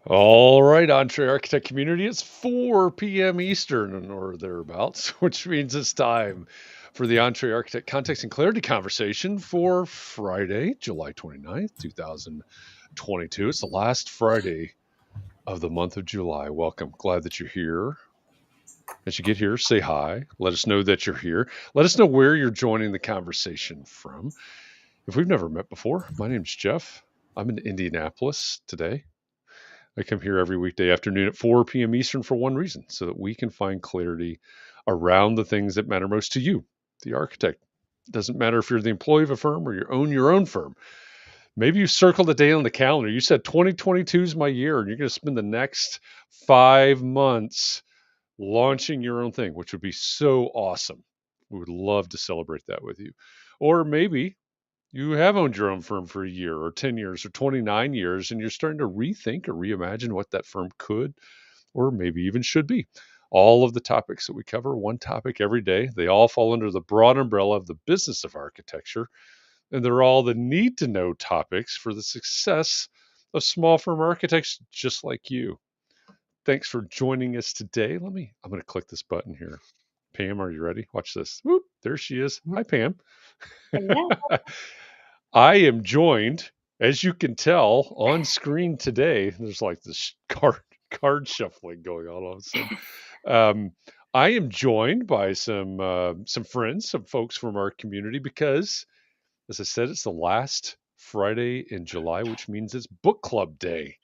All right, Entree Architect community, it's 4 p.m. Eastern or thereabouts, which means it's time for the Entree Architect Context and Clarity conversation for Friday, July 29th, 2022. It's the last Friday of the month of July. Welcome. Glad that you're here. As you get here, say hi. Let us know that you're here. Let us know where you're joining the conversation from. If we've never met before, my name's Jeff. I'm in Indianapolis today. I come here every weekday afternoon at 4 p.m. Eastern for one reason, so that we can find clarity around the things that matter most to you, the architect. It doesn't matter if you're the employee of a firm or you own your own firm. Maybe you circled a day on the calendar. You said 2022 is my year, and you're going to spend the next 5 months launching your own thing, which would be so awesome. We would love to celebrate that with you. Or maybe you have owned your own firm for a year or 10 years or 29 years, and you're starting to rethink or reimagine what that firm could or maybe even should be. All of the topics that we cover, one topic every day, they all fall under the broad umbrella of the business of architecture, and they're all the need to know topics for the success of small firm architects just like you. Thanks for joining us today. I'm going to click this button here. Pam, are you ready? Watch this. Whoop, there she is. Hi, Pam. Hello. I am joined, as you can tell, on screen today. There's like this card shuffling going on all of a sudden. I am joined by some friends, some folks from our community, because, as I said, it's the last Friday in July, which means it's book club day.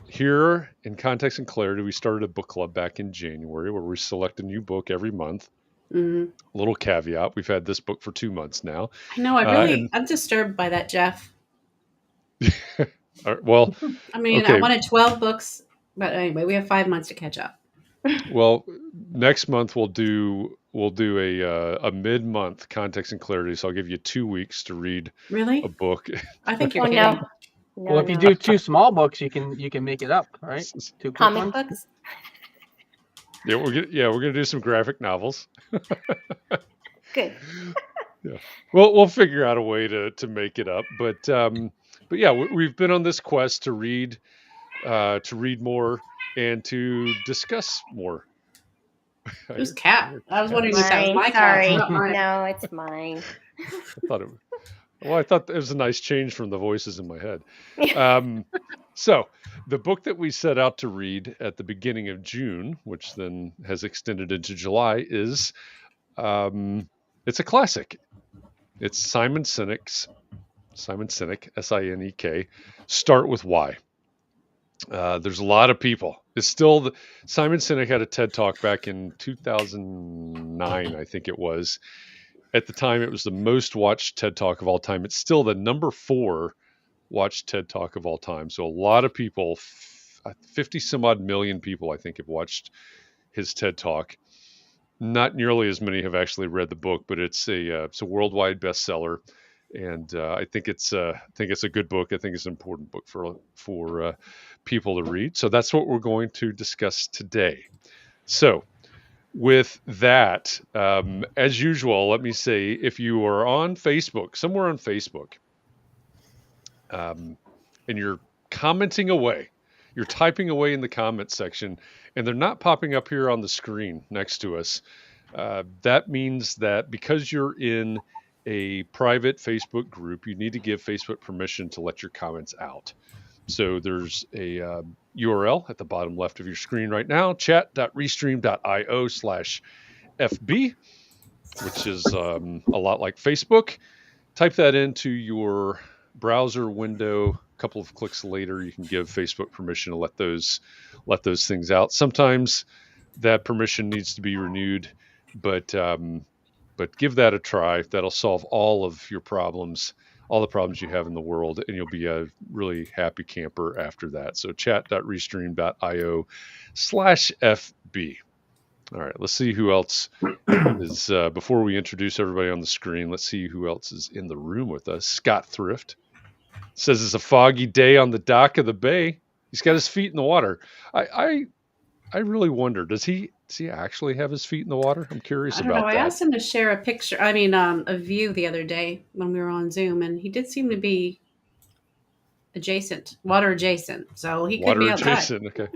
Here in Context and Clarity, we started a book club back in January where we select a new book every month. Mm-hmm. Little caveat, we've had this book for 2 months now. I know. I'm disturbed by that, Jeff. Well, I mean, okay. I wanted 12 books, but anyway, we have 5 months to catch up. Well, next month we'll do a mid-month Context and Clarity. So I'll give you 2 weeks to read Really? a book. I think you're Oh, kidding. no. Well, if you do 2 small books, you can make it up, right? 2 quick Comic ones. books. Yeah, we're gonna do some graphic novels. Good. Yeah, we'll figure out a way to make it up. But yeah, we've been on this quest to read more and to discuss more. Whose cat? I was wondering if that was Mine. my Sorry. cat. Not mine. No, it's mine. I thought it was a nice change from the voices in my head. So the book that we set out to read at the beginning of June, which then has extended into July, is it's a classic. It's Simon Sinek, Sinek, Start with Why. There's a lot of people. It's still Simon Sinek had a TED Talk back in 2009, I think it was. At the time, it was the most watched TED Talk of all time. It's still the number 4 watched TED Talk of all time. So a lot of people, 50 some odd million people, I think, have watched his TED Talk. Not nearly as many have actually read the book, but it's a worldwide bestseller, and I think it's a good book. I think it's an important book for people to read. So that's what we're going to discuss today. So with that, as usual, let me say, if you are on Facebook, somewhere on Facebook, and you're commenting away, you're typing away in the comment section, and they're not popping up here on the screen next to us, that means that because you're in a private Facebook group, you need to give Facebook permission to let your comments out. So there's a URL at the bottom left of your screen right now, chat.restream.io/FB, which is a lot like Facebook. Type that into your browser window. A couple of clicks later, you can give Facebook permission to let those things out. Sometimes that permission needs to be renewed, but give that a try. That'll solve all of your problems, all the problems you have in the world, and you'll be a really happy camper after that. So chat.restream.io/FB. All right, let's see who else is, before we introduce everybody on the screen, let's see who else is in the room with us. Scott Thrift says it's a foggy day on the dock of the bay. He's got his feet in the water. I really wonder, does he actually have his feet in the water? I'm curious I don't know. about I that. asked him to share a picture. A view the other day when we were on Zoom, and he did seem to be water adjacent. So he could Water be outside. adjacent. Okay.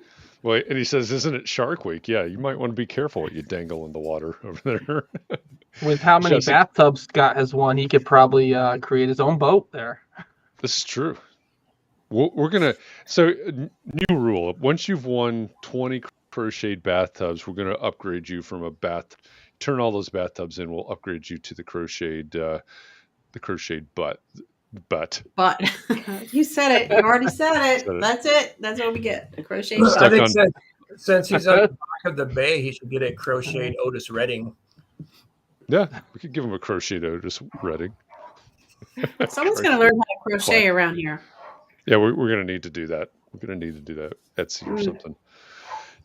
Well, and he says, "Isn't it Shark Week?" Yeah, you might want to be careful what you dangle in the water over there. With how many Jessica- bathtubs Scott has won, he could probably create his own boat there. This is true. We're gonna. So, new rule: once you've won 20 crocheted bathtubs, we're gonna upgrade you from a bath. Turn all those bathtubs in. We'll upgrade you to the crocheted butt. But you said it. You already said it. Said it. That's it. That's what we get. A crochet Stuck butt. I think on- since he's on the back of the bay, he should get a crocheted Otis Redding. Yeah, we could give him a crocheted Otis Redding. Someone's going to learn how to crochet around here. Yeah, we're going to need to do that. We're going to need to do that. Etsy or Mm. something.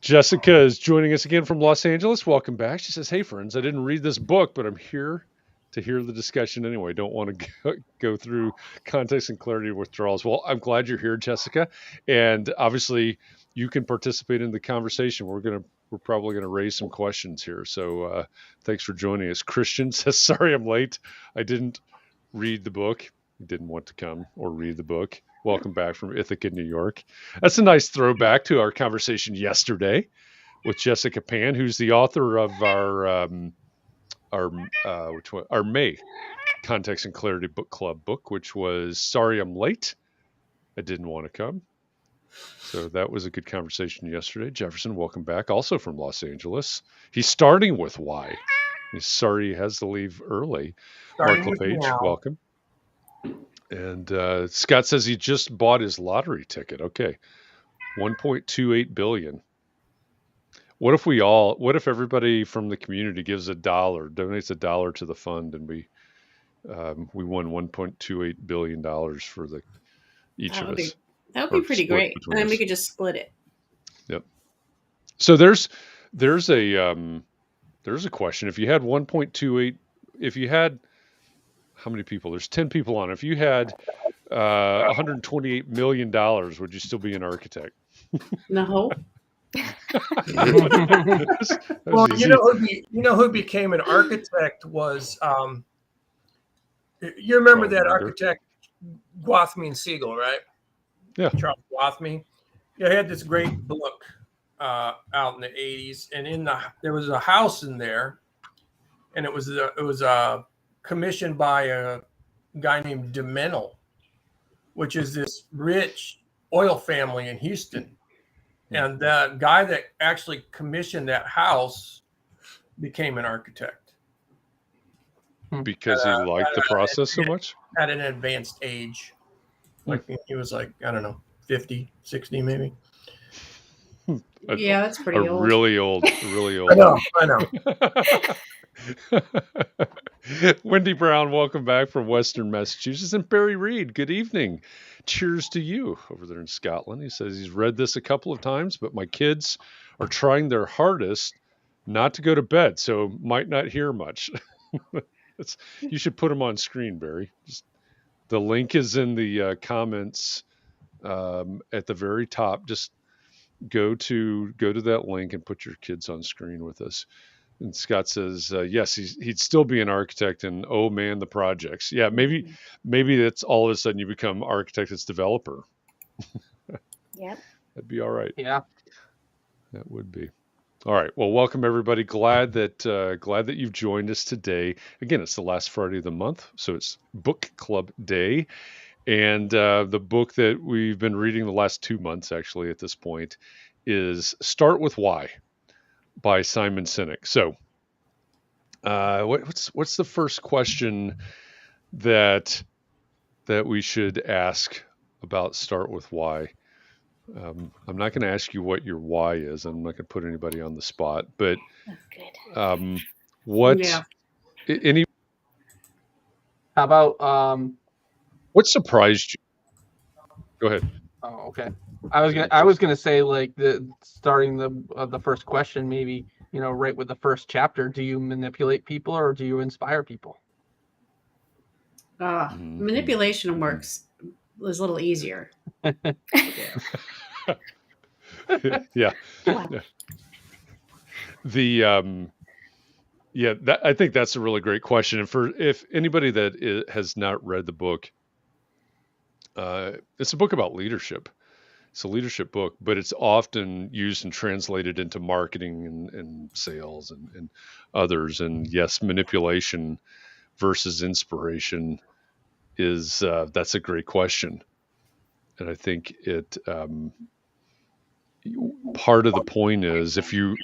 Jessica is joining us again from Los Angeles. Welcome back. She says, "Hey, friends, I didn't read this book, but I'm here to hear the discussion anyway. Don't want to go through context and clarity withdrawals." Well, I'm glad you're here, Jessica. And obviously, you can participate in the conversation. We're probably going to raise some questions here. So thanks for joining us. Christian says, "Sorry I'm late. I didn't read the book." He didn't want to come or read the book. Welcome back from Ithaca, New York. That's a nice throwback to our conversation yesterday with Jessica Pan, who's the author of our May Context and Clarity Book Club book, which was "Sorry I'm Late. I Didn't Want to Come." So that was a good conversation yesterday. Jefferson, welcome back, also from Los Angeles. He's starting with why. He's sorry he has to leave early. Starting Mark with LePage, now. welcome. And Scott says he just bought his lottery ticket. Okay. 1.28 billion. What if everybody from the community gives $1, donates $1 to the fund, and we won $1.28 billion for each That of would us. That would be Or pretty split great. between And then we us. could just split it. So there's a question. If you had 1.28, if you had, how many people? There's 10 people on. If you had $128 million, would you still be an architect? No. That was Well, easy. you know who became an architect was you remember Charles that Munger. architect Gwathmey and Siegel, right? Yeah. Charles Gwathmey. Yeah, he had this great book out in the 80s, and there was a house in there, and it was commissioned by a guy named DeMental, which is this rich oil family in Houston. And the guy that actually commissioned that house became an architect Because he liked the process so much? at an advanced age. Like he was like, I don't know, 50, 60 maybe. Yeah, that's pretty A old. really old. I know. Wendy Brown, welcome back from Western Massachusetts. And Barry Reed, good evening. Cheers to you over there in Scotland. He says he's read this a couple of times, but my kids are trying their hardest not to go to bed, so might not hear much. You should put them on screen, Barry. The link is in the comments at the very top. Just go to that link and put your kids on screen with us. And Scott says, yes, he'd still be an architect, and oh man, the projects. Yeah, maybe that's all of a sudden you become architect as developer. Yep. That'd be all right. Yeah. That would be. All right. Well, welcome everybody. Glad that you've joined us today. Again, it's the last Friday of the month, so it's Book Club Day. And the book that we've been reading the last 2 months, actually, at this point, is Start With Why by Simon Sinek. So what's the first question that we should ask about Start With Why? I'm not going to ask you what your why is. I'm not going to put anybody on the spot, but That's good. what Yeah. any How about what surprised you? Go ahead. oh, okay. I was gonna say, like, starting the first question, maybe, right with the first chapter. Do you manipulate people or do you inspire people? Manipulation works is a little easier. Yeah. Wow. I think that's a really great question. And if anybody that has not read the book, it's a book about leadership. It's a leadership book, but it's often used and translated into marketing and sales and others. And yes, manipulation versus inspiration is that's a great question. And I think it part of the point is if you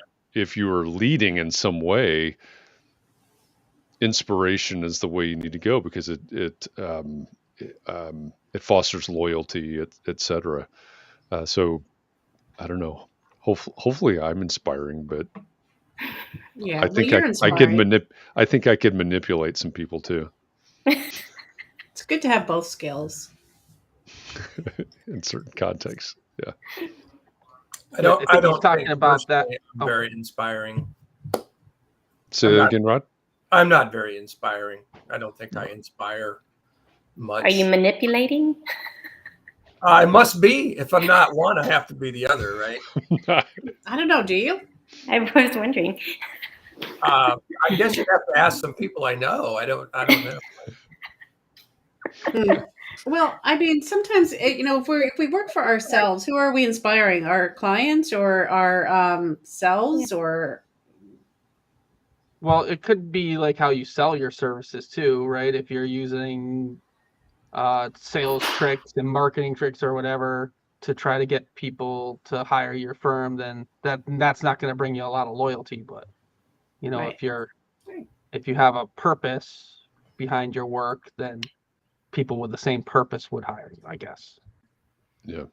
are leading in some way, inspiration is the way you need to go because it fosters loyalty, et cetera. So I don't know. Hopefully I'm inspiring, but Yeah, I well, think you're I could inspiring. I think I could manipulate some people too It's good to have both skills. in certain contexts. Yeah. I don't. I I think he's don't talking think about that. personally I'm Oh, very inspiring. Say I'm that not. again, Rod. I'm not very inspiring. I don't think I inspire much. Are you manipulating? I must be. If I'm not one, I have to be the other, right? I don't know. Do you? I was wondering. I guess you'd have to ask some people I know. I don't know. Well, I mean, sometimes if we work for ourselves, who are we inspiring? Our clients or our selves or well, it could be like how you sell your services too, right? If you're using sales tricks and marketing tricks or whatever to try to get people to hire your firm, then that's not going to bring you a lot of loyalty. But right. if you have a purpose behind your work, then people with the same purpose would hire you, I guess. Yeah.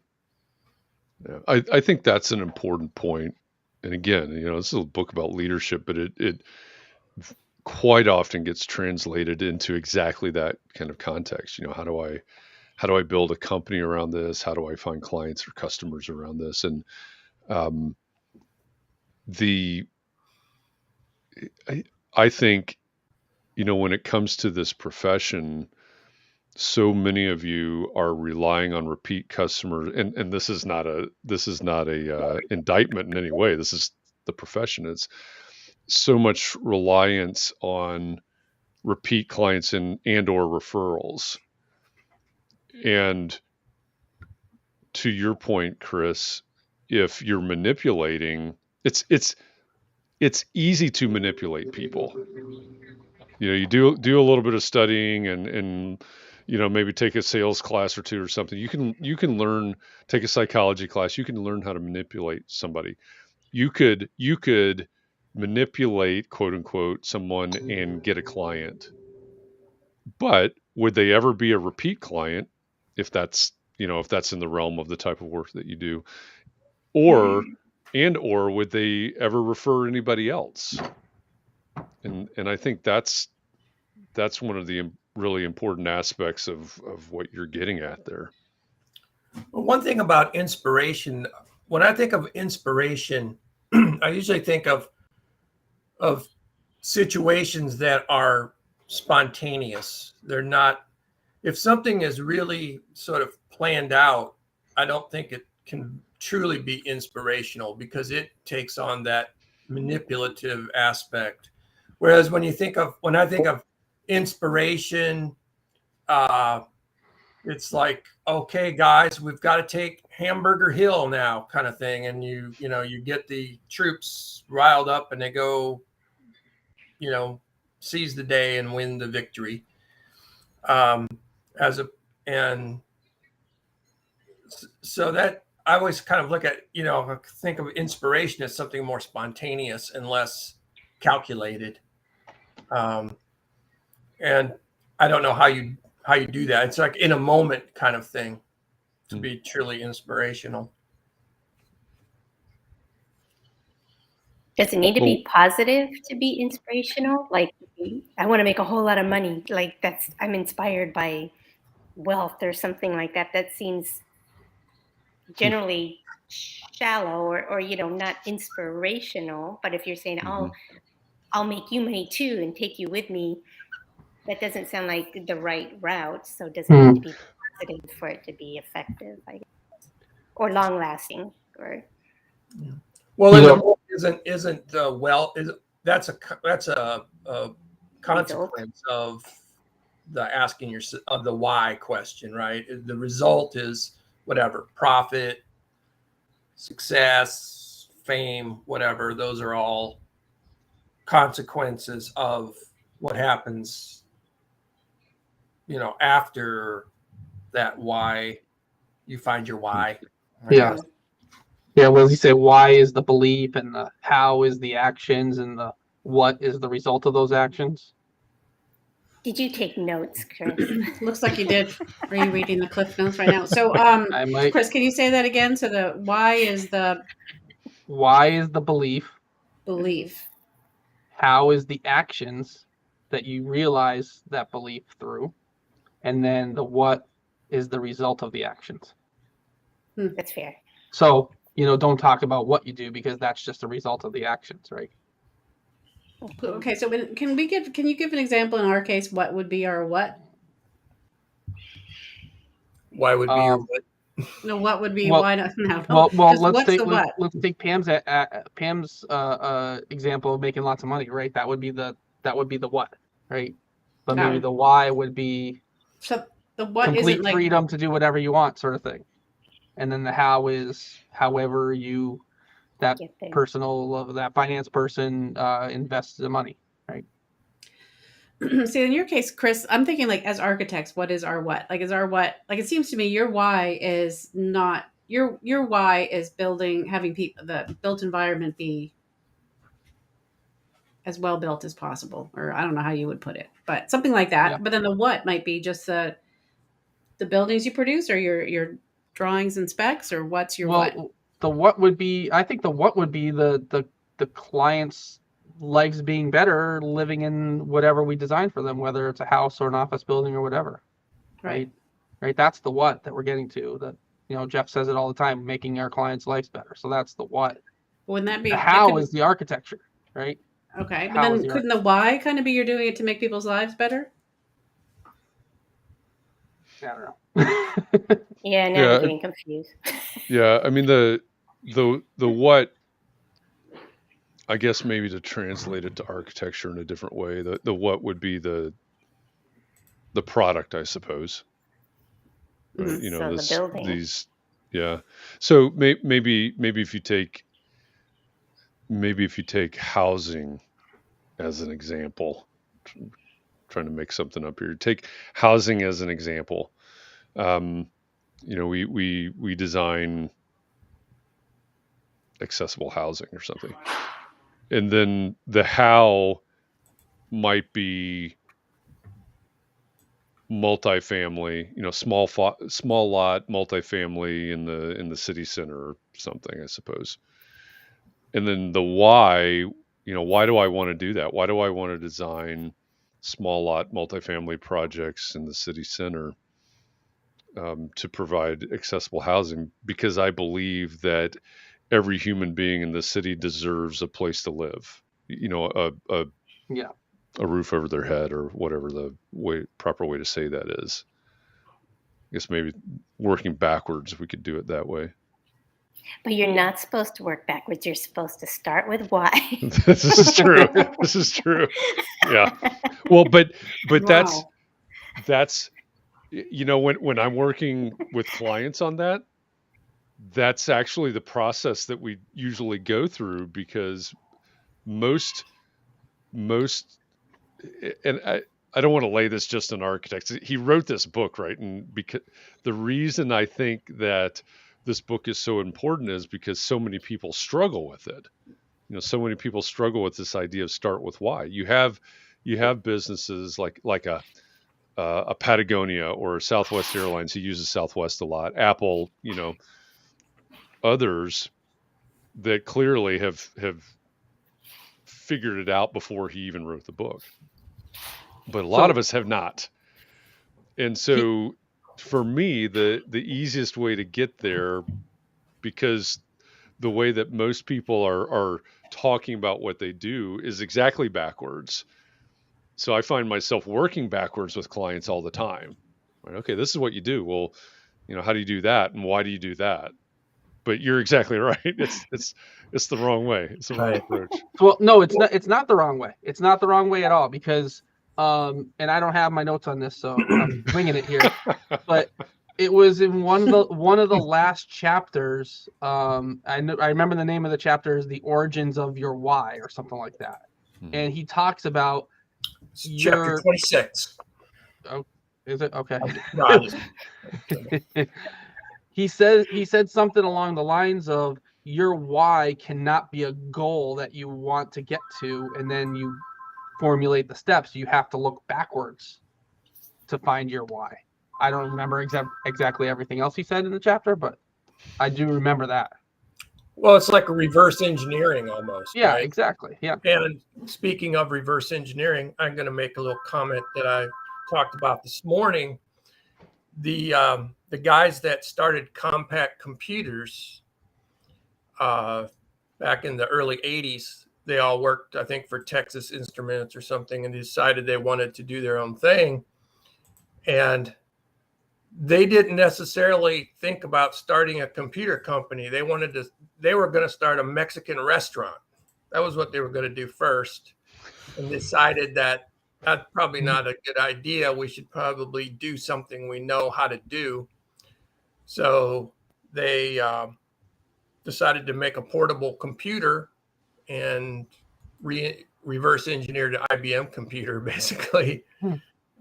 Yeah. I think that's an important point. And again, this is a book about leadership, but it quite often gets translated into exactly that kind of context. How do I build a company around this? How do I find clients or customers around this? And I think, when it comes to this profession, so many of you are relying on repeat customers, and this is not a indictment in any way. This is the profession. It's so much reliance on repeat clients and or referrals. And to your point, Chris, if you're manipulating, it's easy to manipulate people. You do a little bit of studying and maybe take a sales class or two or something. You can learn, take a psychology class. You can learn how to manipulate somebody. You could manipulate, quote unquote, someone and get a client. But would they ever be a repeat client if that's in the realm of the type of work that you do? Or would they ever refer anybody else? And I think that's one of the really important aspects of what you're getting at there. Well, one thing about inspiration, when I think of inspiration, I usually think of situations that are spontaneous. They're not, if something is really sort of planned out, I don't think it can truly be inspirational because it takes on that manipulative aspect. Whereas when I think of inspiration, it's like, okay, guys, we've got to take Hamburger Hill now, kind of thing. And you get the troops riled up and they go, seize the day and win the victory. So that I always kind of look at, think of inspiration as something more spontaneous and less calculated. And I don't know how you do that. It's like in a moment kind of thing to be truly inspirational. Does it need to be positive to be inspirational? Like, I want to make a whole lot of money. Like I'm inspired by wealth or something like that. That seems generally shallow or not inspirational. But if you're saying, I'll make you money too and take you with me, that doesn't sound like the right route. So does it need to be positive for it to be effective, I guess, or long lasting? Or well, in the book isn't that's a consequence of the asking your of the why question, right? The result is whatever, profit, success, fame, whatever. Those are all consequences of what happens, after that why. You find your why. Yeah. Yeah, well, as you say, why is the belief, and the how is the actions, and the what is the result of those actions? Did you take notes, Chris? Looks like you did. Are you reading the Cliff Notes right now? So, I might. Chris, can you say that again? So the why is the belief. belief. How is the actions that you realize that belief through? And then the what is the result of the actions. That's fair. So, don't talk about what you do, because that's just a result of the actions, right? Okay, so can you give an example in our case? What would be our what? Why would be your what? No, what would be Well, why not? No. Well, Just let's what's take the what? let's take Pam's example of making lots of money, right? That would be the what, right? But maybe the why would be So the what complete isn't like freedom to do whatever you want, sort of thing. And then the how is however that finance person invests the money, right? See, in your case, Chris, I'm thinking like as architects, what is our what? Like is our what? Like it seems to me your why is not your why is having the built environment be as well built as possible, or I don't know how you would put it, but something like that. Yeah. But then the what might be just the buildings you produce, or your drawings and specs, or what's your what? The what would be, I think the what would be the client's lives being better living in whatever we design for them, whether it's a house or an office building or whatever. Right. That's the what that we're getting to. That Jeff says it all the time, making our clients' lives better. So that's the what. Wouldn't that be the how is the architecture, right? Okay, but then couldn't the why kind of be you're doing it to make people's lives better? I don't know. Yeah, now I'm getting confused. Yeah, I mean the what, I guess maybe to translate it to architecture in a different way, the what would be the product, I suppose. Right? So the building. These, yeah. So maybe if you take housing as an example, trying to make something up here. Take housing as an example. We design accessible housing or something, and then the how might be multifamily, small lot multifamily in the city center or something, I suppose. And then the why, why do I want to do that? Why do I want to design small lot multifamily projects in the city center to provide accessible housing? Because I believe that every human being in the city deserves a place to live. A roof over their head, or whatever the proper way to say that is. I guess maybe working backwards, we could do it that way. But you're not supposed to work backwards. You're supposed to start with why. This is true. This is true. Yeah. Well, but wow. that's when I'm working with clients on that, that's actually the process that we usually go through, because most and I don't want to lay this just on architects. He wrote this book, right? And because the reason I think that this book is so important is because so many people struggle with it. So many people struggle with this idea of start with why. You have businesses like a Patagonia or Southwest Airlines, who uses Southwest a lot, Apple, others that clearly have figured it out before he even wrote the book. But a lot of us have not. And so for me, the easiest way to get there, because the way that most people are talking about what they do is exactly backwards. So I find myself working backwards with clients all the time. Right? Okay, this is what you do. Well, how do you do that? And why do you do that? But you're exactly right. It's the wrong way. It's the wrong approach. Well, no, it's not the wrong way. It's not the wrong way at all, because and I don't have my notes on this, so I'm winging it here. But it was in one of the last chapters. I remember the name of the chapter is "The Origins of Your Why" or something like that. And he talks about Chapter 26. Oh, is it okay? No, He said something along the lines of your why cannot be a goal that you want to get to, and then you formulate the steps. You have to look backwards to find your why. I don't remember exactly everything else he said in the chapter, but I do remember that. Well, it's like a reverse engineering almost. Yeah, right? exactly. Yeah. And speaking of reverse engineering, I'm going to make a little comment that I talked about this morning. The guys that started compact computers back in the early 80s, they all worked, I think, for Texas Instruments or something, and decided they wanted to do their own thing. And they didn't necessarily think about starting a computer company. They were going to start a Mexican restaurant. That was what they were going to do first, and decided that that's probably not a good idea. We should probably do something we know how to do. So they decided to make a portable computer and reverse engineered an IBM computer, basically,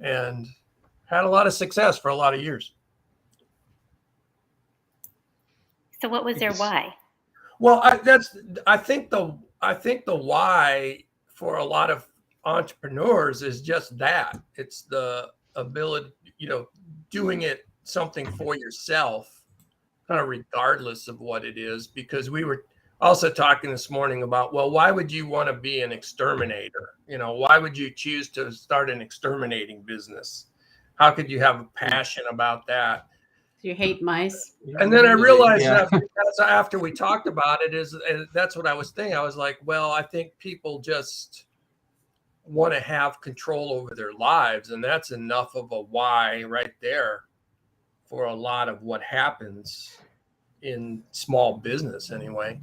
and had a lot of success for a lot of years. So what was their why? Well, I think the why for a lot of entrepreneurs is just that. It's the ability, doing something for yourself, kind of regardless of what it is. Because we were also talking this morning about, well, why would you want to be an exterminator? Why would you choose to start an exterminating business? How could you have a passion about that? You hate mice. And then I realized that after we talked about it, that's what I was thinking. I was like, well, I think people just want to have control over their lives, and that's enough of a why right there for a lot of what happens in small business anyway.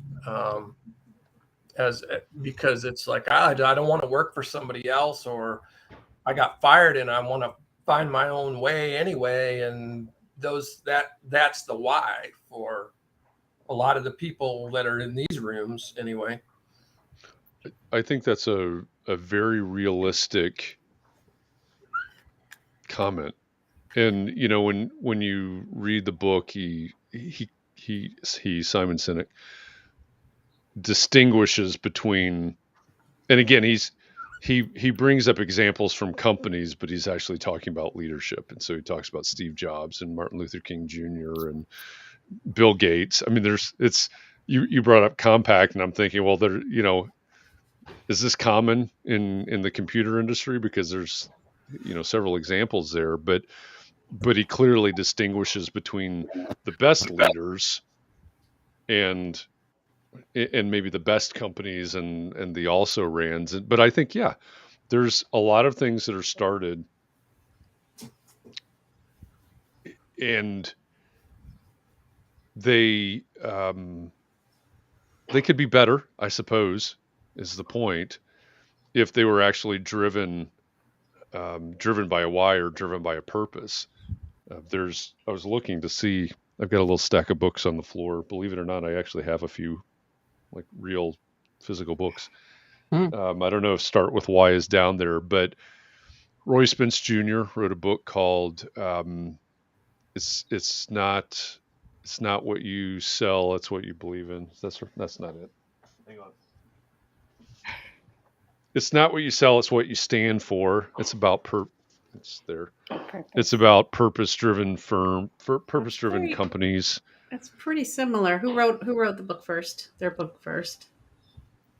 Because it's like, I don't want to work for somebody else, or I got fired and I want to find my own way anyway. And that's the why for a lot of the people that are in these rooms anyway. I think that's a very realistic comment. And when you read the book, he Simon Sinek distinguishes between, and again, he brings up examples from companies, but he's actually talking about leadership. And so he talks about Steve Jobs and Martin Luther King Jr. and Bill Gates. I mean, you brought up compact, and I'm thinking, well, is this common in the computer industry? Because there's, several examples there, but he clearly distinguishes between the best leaders and maybe the best companies and the also rans. But I think, there's a lot of things that are started and they could be better, I suppose, is the point, if they were actually driven by a why or driven by a purpose. I was looking to see, I've got a little stack of books on the floor. Believe it or not, I actually have a few like real physical books. I don't know if Start With Why is down there, but Roy Spence Jr. wrote a book called It's not what you sell, it's what you believe in. That's not it. Hang on. It's not what you sell, it's what you stand for. It's about it's there. It's about purpose-driven companies. That's pretty similar. Who wrote the book first? Their book first.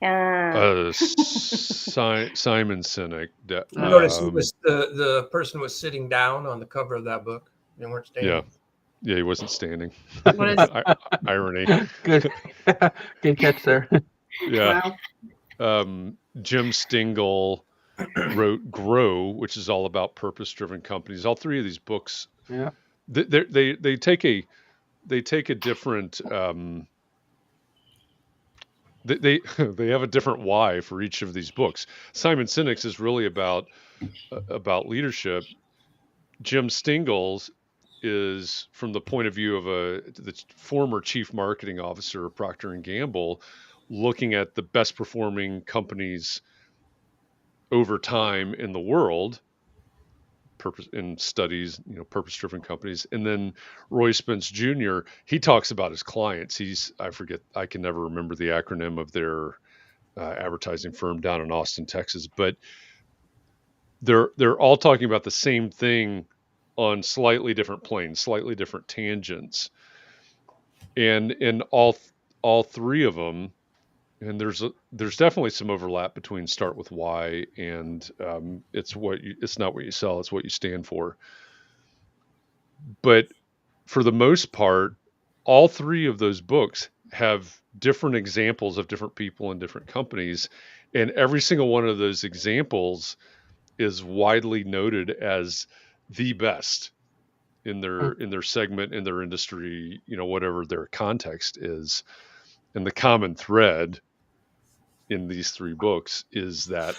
Yeah. You Simon Sinek. notice the person was sitting down on the cover of that book. They weren't standing. Yeah, he wasn't standing. What is Irony. Good catch there. Yeah. Jim Stingle wrote Grow, which is all about purpose-driven companies. All three of these books, they take a different they they have a different why for each of these books. Simon Sinek's is really about leadership. Jim Stingle's is from the point of view of the former chief marketing officer of Procter and Gamble, looking at the best performing companies over time in the world, studies, purpose-driven companies. And then Roy Spence Jr., he talks about his clients. I can never remember the acronym of their advertising firm down in Austin, Texas, but they're all talking about the same thing on slightly different planes, slightly different tangents. And in all three of them, and there's definitely some overlap between start with why and it's not what you sell, it's what you stand for. But for the most part, all three of those books have different examples of different people and different companies, and every single one of those examples is widely noted as the best in their segment, in their industry, whatever their context is. And the common thread in these three books is that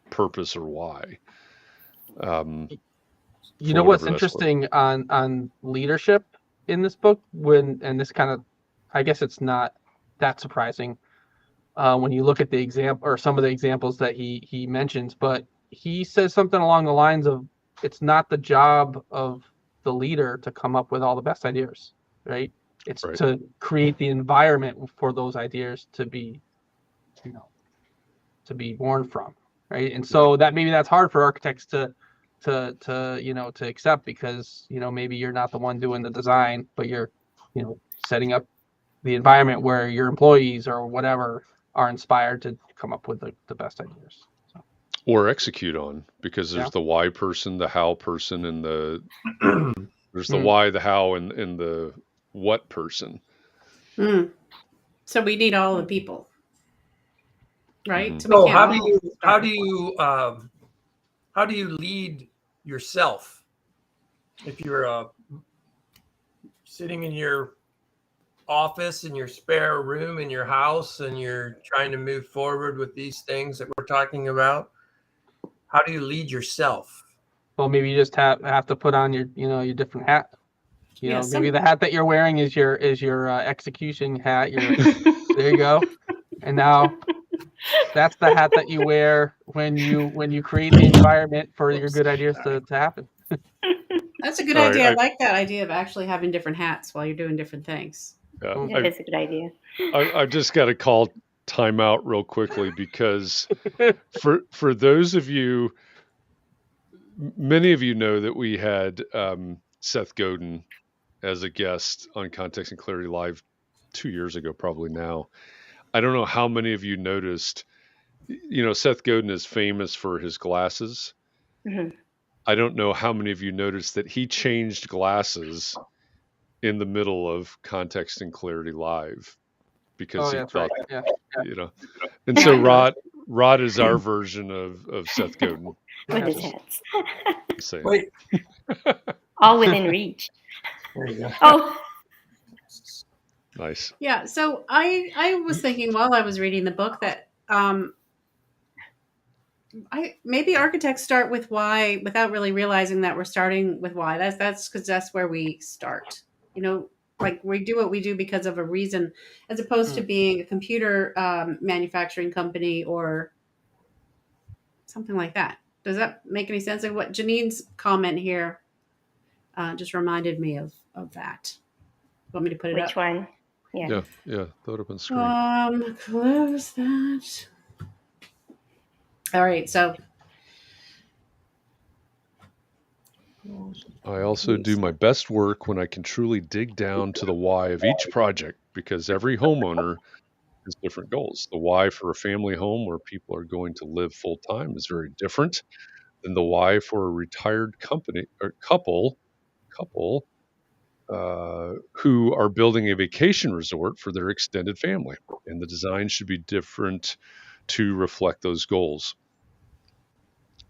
purpose or why. What's interesting on leadership in this book, and this kind of, I guess it's not that surprising when you look at the example or some of the examples that he mentions, but he says something along the lines of, it's not the job of the leader to come up with all the best ideas, right? It's right. To create the environment for those ideas to be, to be born from, right? And so that's hard for architects to accept, because maybe you're not the one doing the design, but you're setting up the environment where your employees or whatever are inspired to come up with the best ideas. So. Or execute on, because there's the why person, the how person, and there's the why, the how, and the what person. So we need all the people, right? Mm-hmm. So how do you lead yourself if you're sitting in your office, in your spare room in your house, and you're trying to move forward with these things that we're talking about? How do you lead yourself? Well, maybe you just have to put on your different hat. Maybe the hat that you're wearing is your execution hat. There you go. And now that's the hat that you wear when you create the environment for your good ideas to happen. That's a good idea. I like that idea of actually having different hats while you're doing different things. That is a good idea. I've just got to call timeout real quickly, because for those of you, many of you know that we had Seth Godin as a guest on Context and Clarity Live 2 years ago, probably now. I don't know how many of you noticed, Seth Godin is famous for his glasses. Mm-hmm. I don't know how many of you noticed that he changed glasses in the middle of Context and Clarity Live, because he thought, And so Rod is our version of Seth Godin. With his hats. Wait. All within reach. There you go. Oh. Nice. Yeah. So I was thinking while I was reading the book that maybe architects start with why without really realizing that we're starting with why. That's because that's where we start. Like we do what we do because of a reason, as opposed to being a computer manufacturing company or something like that. Does that make any sense? Like what Janine's comment here just reminded me of that. Want me to put it up? Which one? Yeah. Throw it up on screen. Close that. All right. So I also do my best work when I can truly dig down to the why of each project, because every homeowner has different goals. The why for a family home where people are going to live full time is very different than the why for a retired company or couple who are building a vacation resort for their extended family. And the design should be different to reflect those goals.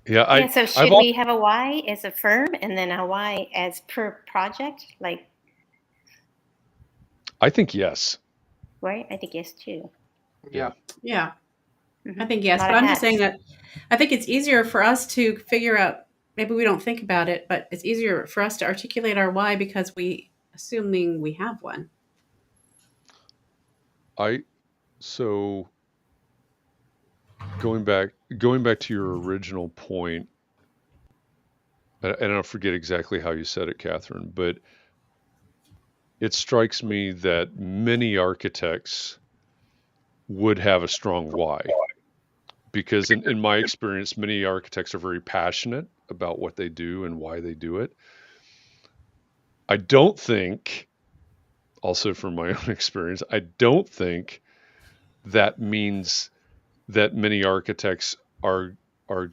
So should we have a why as a firm and then a why as per project? I think yes. Right? I think yes too. Yeah. Yeah, Mhm. I think yes, Lot but of I'm just saying hats. that I think it's easier for us to figure out. Maybe we don't think about it, but it's easier for us to articulate our why because assuming we have one. So going back to your original point, and I don't forget exactly how you said it, Catherine, but it strikes me that many architects would have a strong why, because in my experience, many architects are very passionate about what they do and why they do it. I don't think, also from my own experience, I don't think that means that many architects are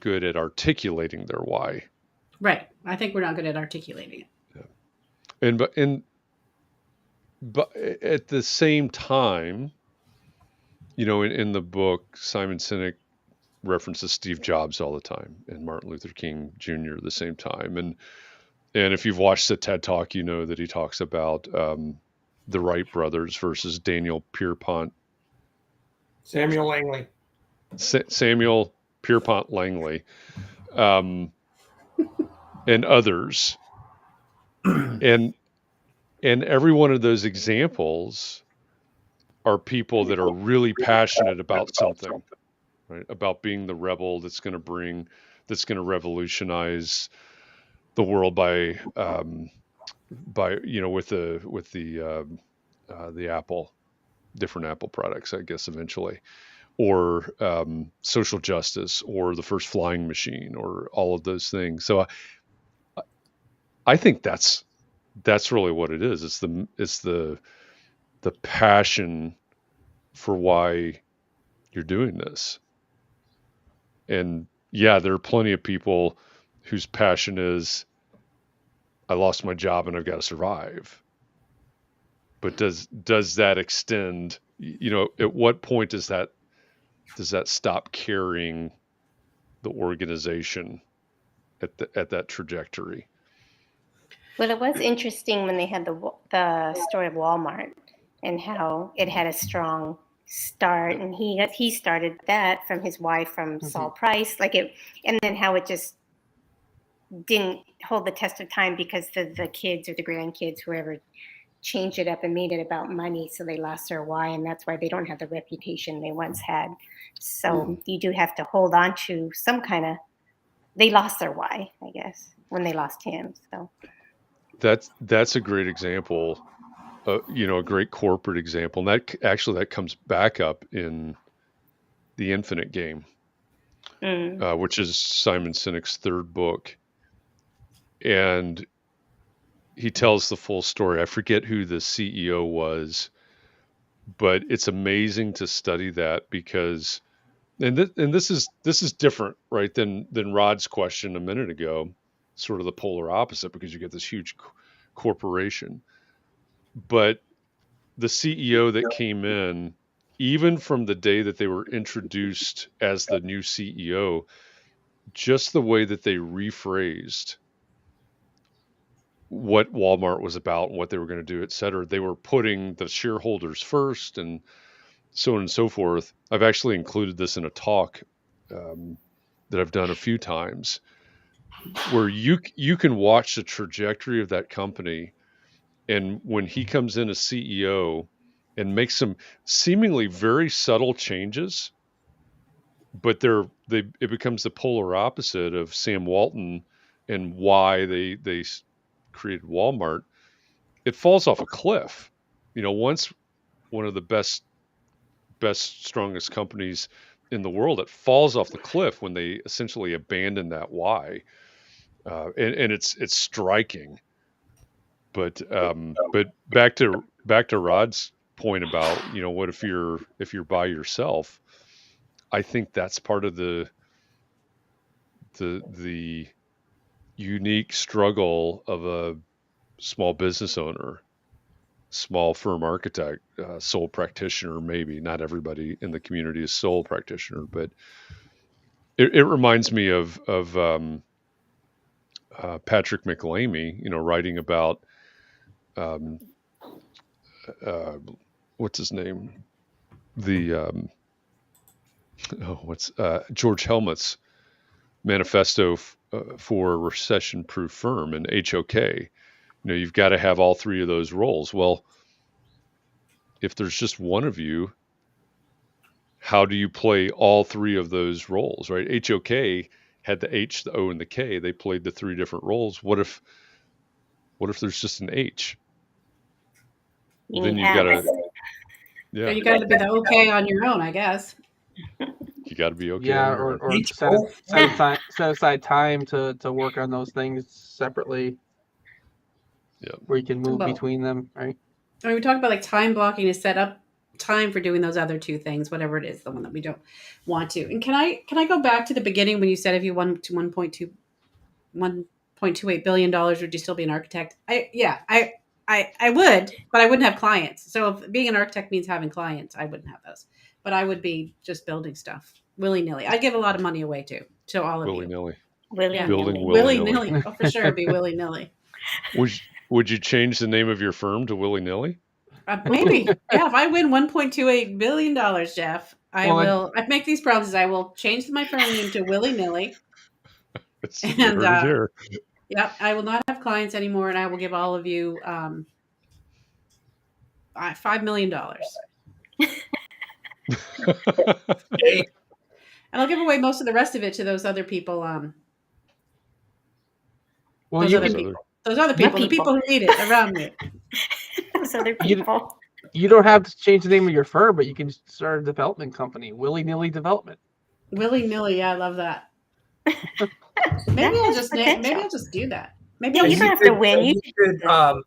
good at articulating their why. Right. I think we're not good at articulating it. But at the same time, in the book, Simon Sinek references Steve Jobs all the time and Martin Luther King Jr. at the same time. And if you've watched the TED Talk, you know that he talks about the Wright Brothers versus Samuel Langley. Samuel Pierpont Langley, and others. And every one of those examples are people that are really passionate about something, right? About being the rebel that's going to revolutionize the world by with the Apple, different Apple products, I guess, eventually, or social justice, or the first flying machine, or all of those things. So I think that's really what it is. It's the passion for why you're doing this. And yeah, there are plenty of people whose passion is, I lost my job and I've got to survive. But does that extend, at what point does that stop carrying the organization at that trajectory? Well, it was interesting when they had the story of Walmart and how it had a strong start, and he started that from his wife, from Saul Price, and then how it just didn't hold the test of time because the kids or the grandkids, whoever, changed it up and made it about money, so they lost their why, and that's why they don't have the reputation they once had. So you do have to hold on to some kind of. They lost their why, I guess, when they lost him. So that's a great example, a great corporate example, and that comes back up in The Infinite Game, which is Simon Sinek's third book, and he tells the full story. I forget who the CEO was, but it's amazing to study that because, and this is different, right, than Rod's question a minute ago, sort of the polar opposite, because you get this huge corporation. But the CEO that came in, even from the day that they were introduced as the new CEO, just the way that they rephrased what Walmart was about and what they were going to do, et cetera. They were putting the shareholders first and so on and so forth. I've actually included this in a talk that I've done a few times, where you can watch the trajectory of that company. And when he comes in as CEO and makes some seemingly very subtle changes, but it becomes the polar opposite of Sam Walton and why they created Walmart. It falls off a cliff. Once one of the best, strongest companies in the world, it falls off the cliff when they essentially abandon that why. And it's striking. But back to Rod's point about, what if you're by yourself? I think that's part of the unique struggle of a small business owner, small firm architect, sole practitioner. Maybe not everybody in the community is sole practitioner, but it reminds me of Patrick McLamy, writing about what's his name, the what's George Helmut's manifesto for a recession-proof firm, and HOK. You've got to have all three of those roles. Well, if there's just one of you, how do you play all three of those roles, right? HOK had the H, the O, and the K. They played the three different roles. What if there's just an H? Then you've got to, So you got to be the okay on your own, I guess. You got to be okay. Yeah, or set aside time to work on those things separately. Yeah, where you can move between them, right? I mean, we talk about like time blocking to set up time for doing those other two things, whatever it is, the one that we don't want to. And can I go back to the beginning when you said if you won to $1.28 billion, would you still be an architect? I would, but I wouldn't have clients. So if being an architect means having clients, I wouldn't have those. But I would be just building stuff willy-nilly. I'd give a lot of money away too, to all of willy-nilly. Willy-nilly. Willy-nilly. Oh, for sure, it'd be willy-nilly. Would you change the name of your firm to willy-nilly? Maybe. Yeah, if I win $1.28 billion, Jeff, I make these promises. I will change my firm name to willy-nilly. And yeah, I will not have clients anymore, and I will give all of you $5 million. And I'll give away most of the rest of it to those other people. Those other people, the people who need it around me. Those other people. You don't have to change the name of your firm, but you can start a development company, Willy-Nilly Development. Willy-nilly, yeah, I love that. Maybe I'll just do that. Maybe you don't have to win.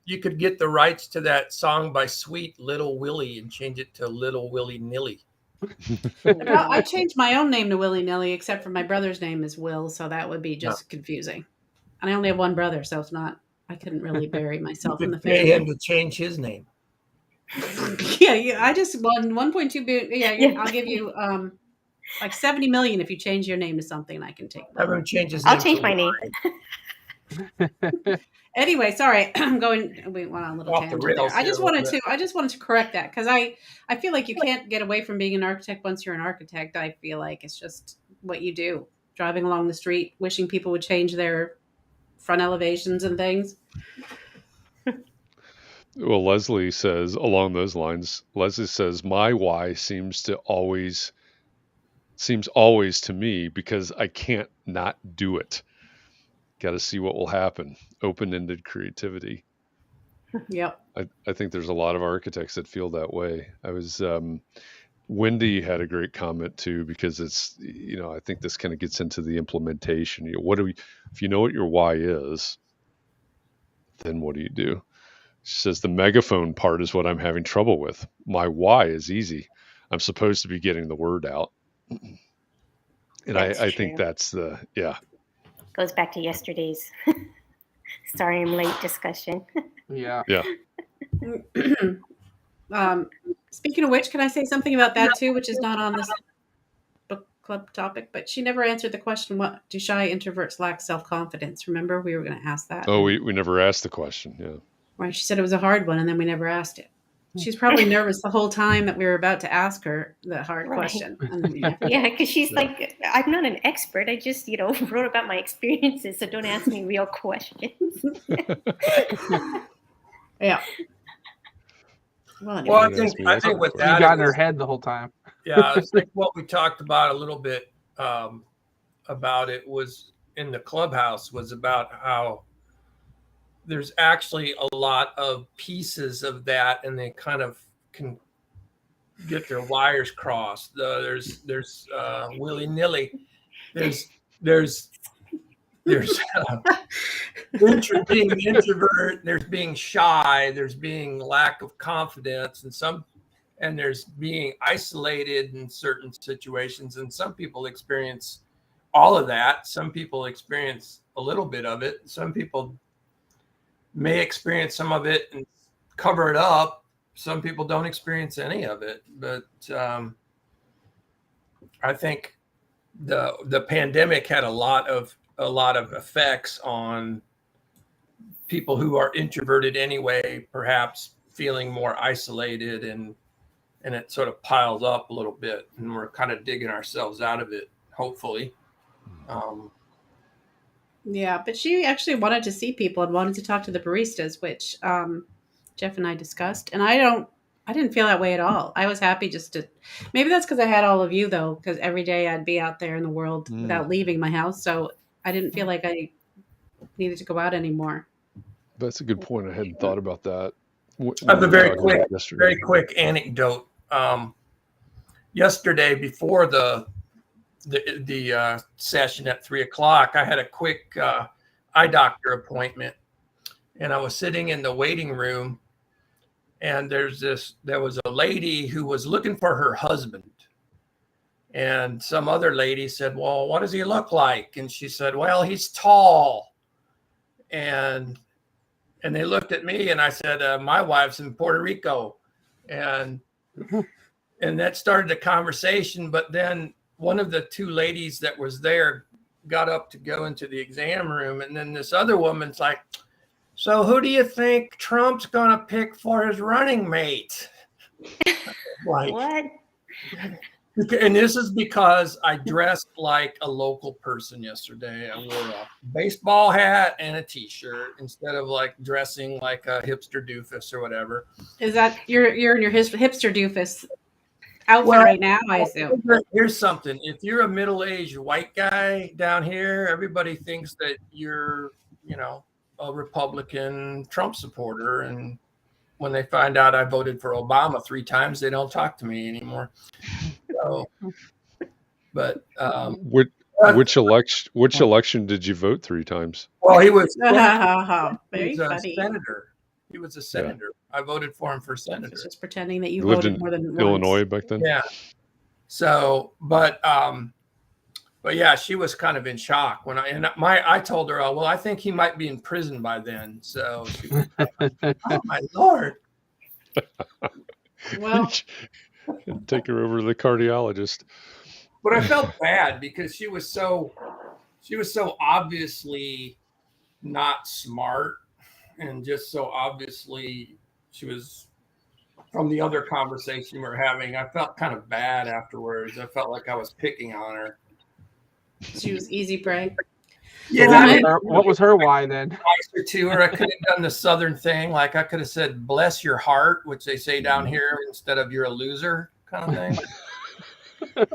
You could get the rights to that song by Sweet Little Willie and change it to Little Willy Nilly. Well, I changed my own name to Willy-Nilly, except for my brother's name is Will, so that would be just confusing. And I only have one brother, so it's not. I couldn't really bury myself in the family. Pay him to change his name. Yeah. I just won 1.2 billion. Yeah, I'll give you like 70 million if you change your name to something. I can take. Have him change his name. I'll change my name. Anyway, sorry, we went on a little tangent there. I just wanted to correct that because I feel like you can't get away from being an architect once you're an architect. I feel like it's just what you do, driving along the street, wishing people would change their front elevations and things. Well, Leslie says along those lines, my why seems always to me because I can't not do it. Got to see what will happen. Open-ended creativity. Yep. I think there's a lot of architects that feel that way. Wendy had a great comment too, because it's, I think this kind of gets into the implementation. If you know what your why is, then what do you do? She says the megaphone part is what I'm having trouble with. My why is easy. I'm supposed to be getting the word out. And I think that's goes back to yesterday's sorry I'm late discussion. Yeah. Speaking of which, can I say something about that too, which is not on this book club topic, but she never answered the question, what do shy introverts lack self-confidence? Remember, we were going to ask that. Oh, we never asked the question. Yeah. Right. She said it was a hard one, and then we never asked it. She's probably nervous the whole time that we were about to ask her the hard question. And then we never because she's like, I'm not an expert. I just, wrote about my experiences, so don't ask me real questions. Yeah. Well, I think with that, you got in her head the whole time. Yeah, I think what we talked about a little bit about it was in the clubhouse was about how there's actually a lot of pieces of that, and they kind of can get their wires crossed. There's willy-nilly. There's being introvert. There's being shy. There's being lack of confidence, and there's being isolated in certain situations. And some people experience all of that. Some people experience a little bit of it. Some people may experience some of it and cover it up. Some people don't experience any of it, but I think the pandemic had a lot of effects on people who are introverted anyway, perhaps feeling more isolated and and it sort of piles up a little bit, and we're kind of digging ourselves out of it, hopefully. Yeah, but she actually wanted to see people and wanted to talk to the baristas, which Jeff and I discussed. And I didn't feel that way at all. I was happy just to, maybe that's because I had all of you though, because every day I'd be out there in the world without leaving my house. So I didn't feel like I needed to go out anymore. That's a good point. I hadn't thought about that. I have a very quick anecdote. Yesterday, before the session at 3:00, I had a quick eye doctor appointment, and I was sitting in the waiting room, and there was a lady who was looking for her husband, and some other lady said, "Well, what does he look like?" And she said, "Well, he's tall." And they looked at me, and I said, "My wife's in Puerto Rico," and that started the conversation. But then one of the two ladies that was there got up to go into the exam room, and then this other woman's like, "So who do you think Trump's gonna pick for his running mate?" Like, What? and this is because I dressed like a local person yesterday. I wore a baseball hat and a t-shirt instead of like dressing like a hipster doofus or whatever. Is that you're in your hipster doofus outfit right now, I assume? Here's something. If you're a middle-aged white guy down here, everybody thinks that you're, a Republican Trump supporter. And when they find out I voted for Obama 3 times, they don't talk to me anymore. So, but which election did you vote 3 times? Well, he was very funny. Senator. He was a senator. Yeah. I voted for him for senator. It's just pretending that you voted more than Illinois once. back then. Yeah. So, but yeah, she was kind of in shock when I told her, "Oh, well, I think he might be in prison by then." So, she was like, "Oh my Lord!" Well, take her over to the cardiologist. But I felt bad because she was so obviously not smart, and just so obviously she was, from the other conversation we're having, I felt kind of bad afterwards. I felt like I was picking on her. She was easy prey. Yeah. What was her why then? Nicer to her. I could have done the Southern thing. Like I could have said, "Bless your heart," which they say down here, instead of "you're a loser" kind of thing.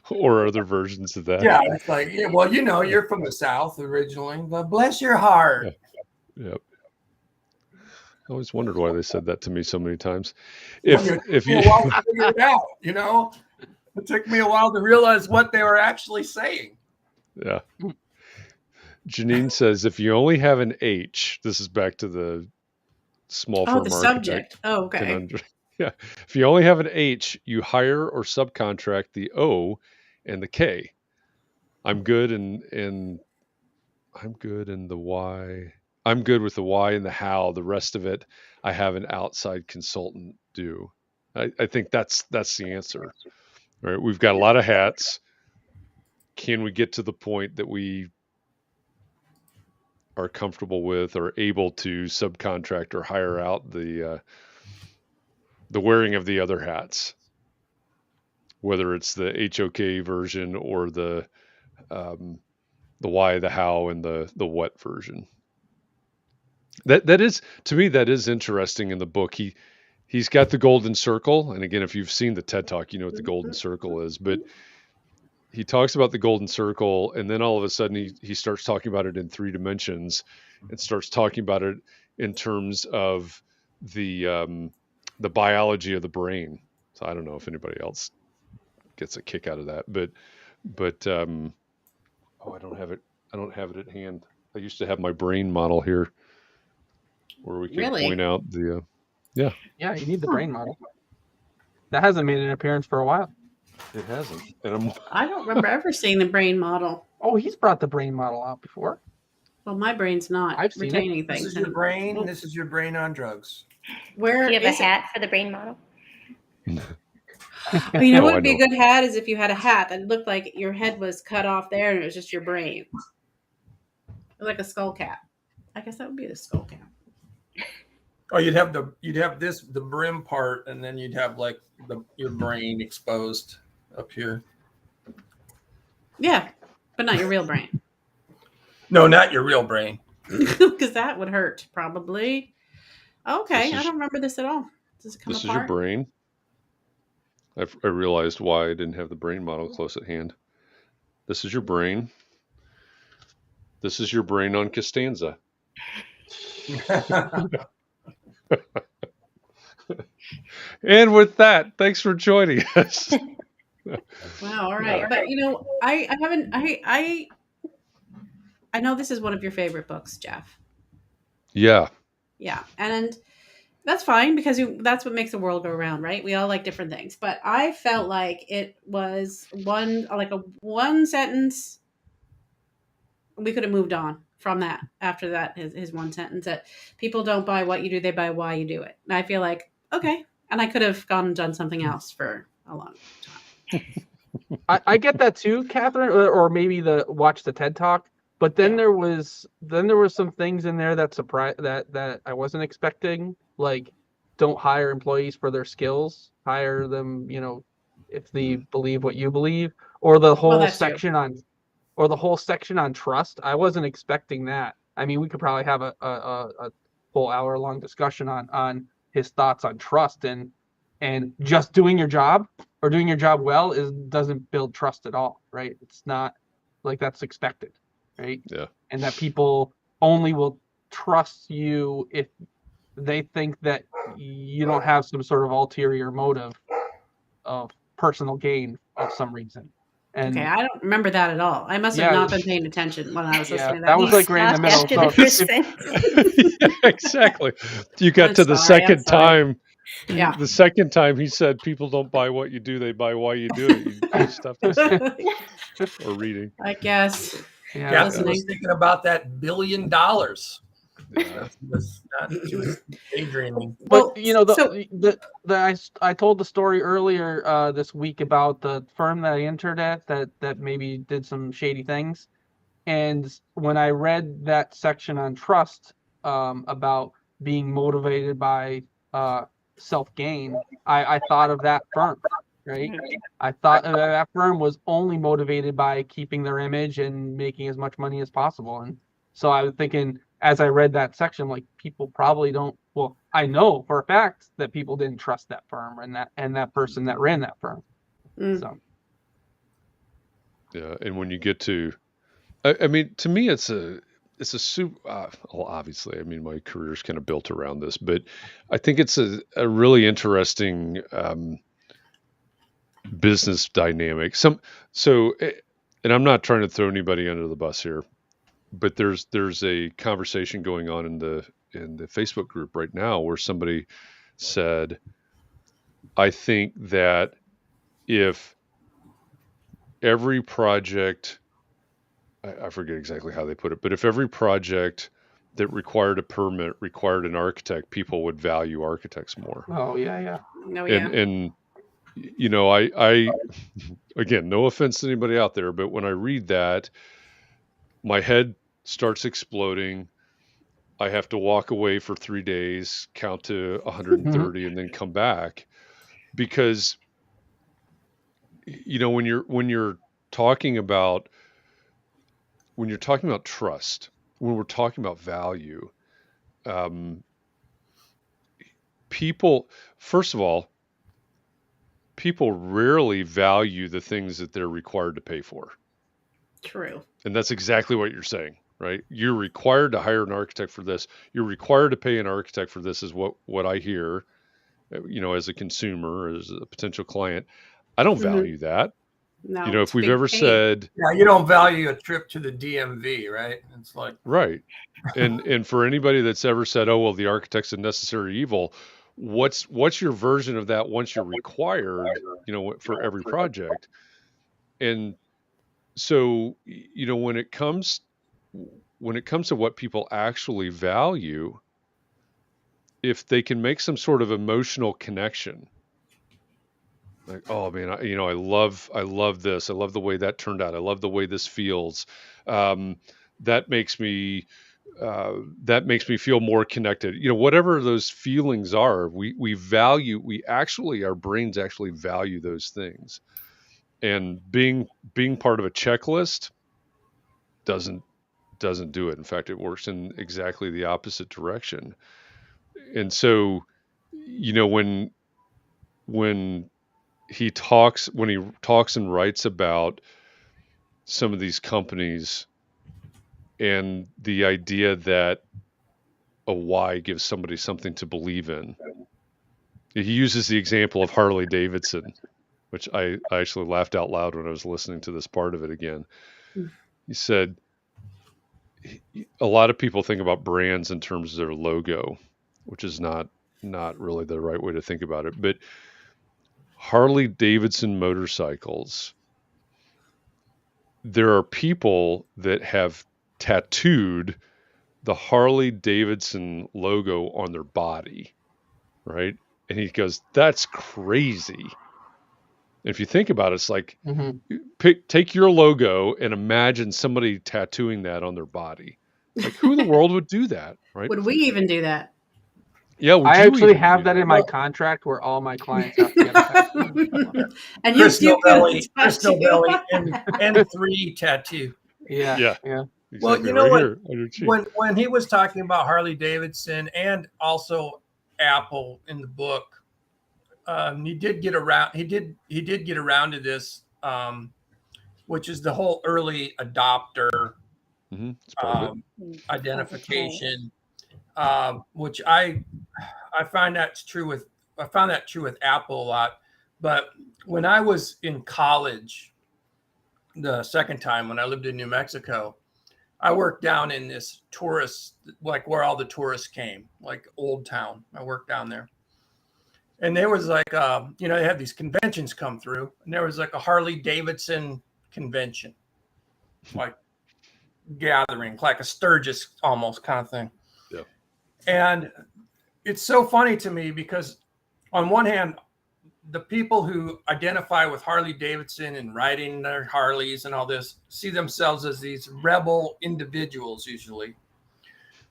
Or other versions of that. Yeah, it's like, yeah, well, you're from the South originally, but bless your heart. Yep. I always wondered why they said that to me so many times. If you figure it out, it took me a while to realize what they were actually saying. Yeah. Janine says, if you only have an H, this is back to the small firm the architect. subject. Oh, okay. Yeah. If you only have an H, you hire or subcontract the O and the K. I'm good in the Y. I'm good with the why and the how. The rest of it, I have an outside consultant do. I think that's the answer. All right. We've got a lot of hats. Can we get to the point that we are comfortable with or able to subcontract or hire out the wearing of the other hats, whether it's the HOK version or the why, the how, and the what version. That is, to me, that is interesting in the book. He's got the golden circle, and again, if you've seen the TED Talk, you know what the golden circle is. But he talks about the golden circle, and then all of a sudden he starts talking about it in 3 dimensions, and starts talking about it in terms of the biology of the brain. So I don't know if anybody else gets a kick out of that, but I don't have it at hand. I used to have my brain model here, where we can point out the Yeah, you need the brain model. That hasn't made an appearance for a while. It hasn't. And I don't remember ever seeing the brain model. Oh, he's brought the brain model out before. Well, my brain's not retaining things. This is your brain. This is your brain on drugs. Where do you have a hat for the brain model? Well, you know what would be a good hat is if you had a hat that looked like your head was cut off there and it was just your brain. Like a skull cap. I guess that would be the skull cap. Oh, you'd have the brim part, and then you'd have like your brain exposed up here. Yeah, but not your real brain. No, not your real brain. Because that would hurt, probably. Okay, I don't remember this at all. Does it come This is apart? your brain. I realized why I didn't have the brain model close at hand. This is your brain. This is your brain on Costanza. And with that, thanks for joining us. Wow, all right. But I haven't I know this is one of your favorite books, Jeff. Yeah. Yeah. And that's fine because that's what makes the world go around, right? We all like different things. But I felt like it was one sentence. We could have moved on from that after that, his one sentence that people don't buy what you do, they buy why you do it. And I feel like, okay. And I could have gone and done something else for a long time. I get that too, Catherine, or maybe watch the TED Talk. But then there was some things in there that that I wasn't expecting, like don't hire employees for their skills, hire them, if they believe what you believe, or the whole section on trust. I wasn't expecting that. I mean, we could probably have a whole hour-long discussion on his thoughts on trust, and just doing your job or doing your job well doesn't build trust at all, right? It's not like that's expected, right? Yeah. And that people only will trust you if they think that you don't have some sort of ulterior motive of personal gain of some reason. And okay, I don't remember that at all. I must have not been paying attention when I was listening to that. That was like right in the middle. After the first sentence. Yeah, exactly. You got to the second time. Yeah. The second time he said, "People don't buy what you do; they buy why you do it." You stuffed us or reading. I guess. Yeah, I was thinking about that $1 billion. Yeah. She was daydreaming. But I told the story earlier this week about the firm that I interned at that maybe did some shady things, and when I read that section on trust about being motivated by self-gain, I thought of that firm, right? I thought that firm was only motivated by keeping their image and making as much money as possible. And so I was thinking, as I read that section, like, people probably don't, well, I know for a fact that people didn't trust that firm and that person that ran that firm. So. Yeah, and when you get to, I mean, to me, it's a super. Well, obviously, I mean, my career's kind of built around this, but I think it's a really interesting business dynamic. And I'm not trying to throw anybody under the bus here, but there's a conversation going on in the Facebook group right now where somebody said, I think that if every project, I forget exactly how they put it, but if every project that required a permit required an architect, people would value architects more. Oh yeah. No, yeah. And I again, no offense to anybody out there, but when I read that, my head starts exploding. I have to walk away for 3 days, count to 130, and then come back, because when you're talking about trust, when we're talking about value, people, first of all, people rarely value the things that they're required to pay for. True. And that's exactly what you're saying, right? You're required to hire an architect for this. You're required to pay an architect for this, is what I hear, as a consumer, as a potential client. I don't value that. No. If we've ever said, yeah, you don't value a trip to the DMV, right? It's like, right. And for anybody that's ever said, oh, well, the architect's a necessary evil, what's your version of that once you're required, for every project? And so, when it comes to what people actually value, if they can make some sort of emotional connection, like, oh man, I love this. I love the way that turned out. I love the way this feels. That makes me that makes me feel more connected. Whatever those feelings are, our brains actually value those things. And being part of a checklist doesn't do it. In fact, it works in exactly the opposite direction. And so, when he talks and writes about some of these companies and the idea that a why gives somebody something to believe in. He uses the example of Harley Davidson, which I actually laughed out loud when I was listening to this part of it again. He said, a lot of people think about brands in terms of their logo, which is not really the right way to think about it. But Harley Davidson motorcycles, there are people that have tattooed the Harley Davidson logo on their body, right? And he goes, that's crazy. If you think about it, it's like, take your logo and imagine somebody tattooing that on their body. Like, who in the world would do that, right? Would we even do that? Yeah, I actually have that in my contract where all my clients have to get a tattoo. And you Chris do Novelli, and 3 tattoo. Yeah. Well, Exactly. you know right what? here, When he was talking about Harley Davidson and also Apple in the book, he did get around. He did get around to this, which is the whole early adopter it's part of it. identification, which I find that's true with. I found that true with Apple a lot. But when I was in college, the second time when I lived in New Mexico, I worked down in this tourist, like where all the tourists came, like Old Town. I worked down there. And there was like, they had these conventions come through, and there was like a Harley Davidson convention, like gathering, like a Sturgis almost kind of thing. Yeah. And it's so funny to me because on one hand, the people who identify with Harley Davidson and riding their Harleys and all this see themselves as these rebel individuals usually.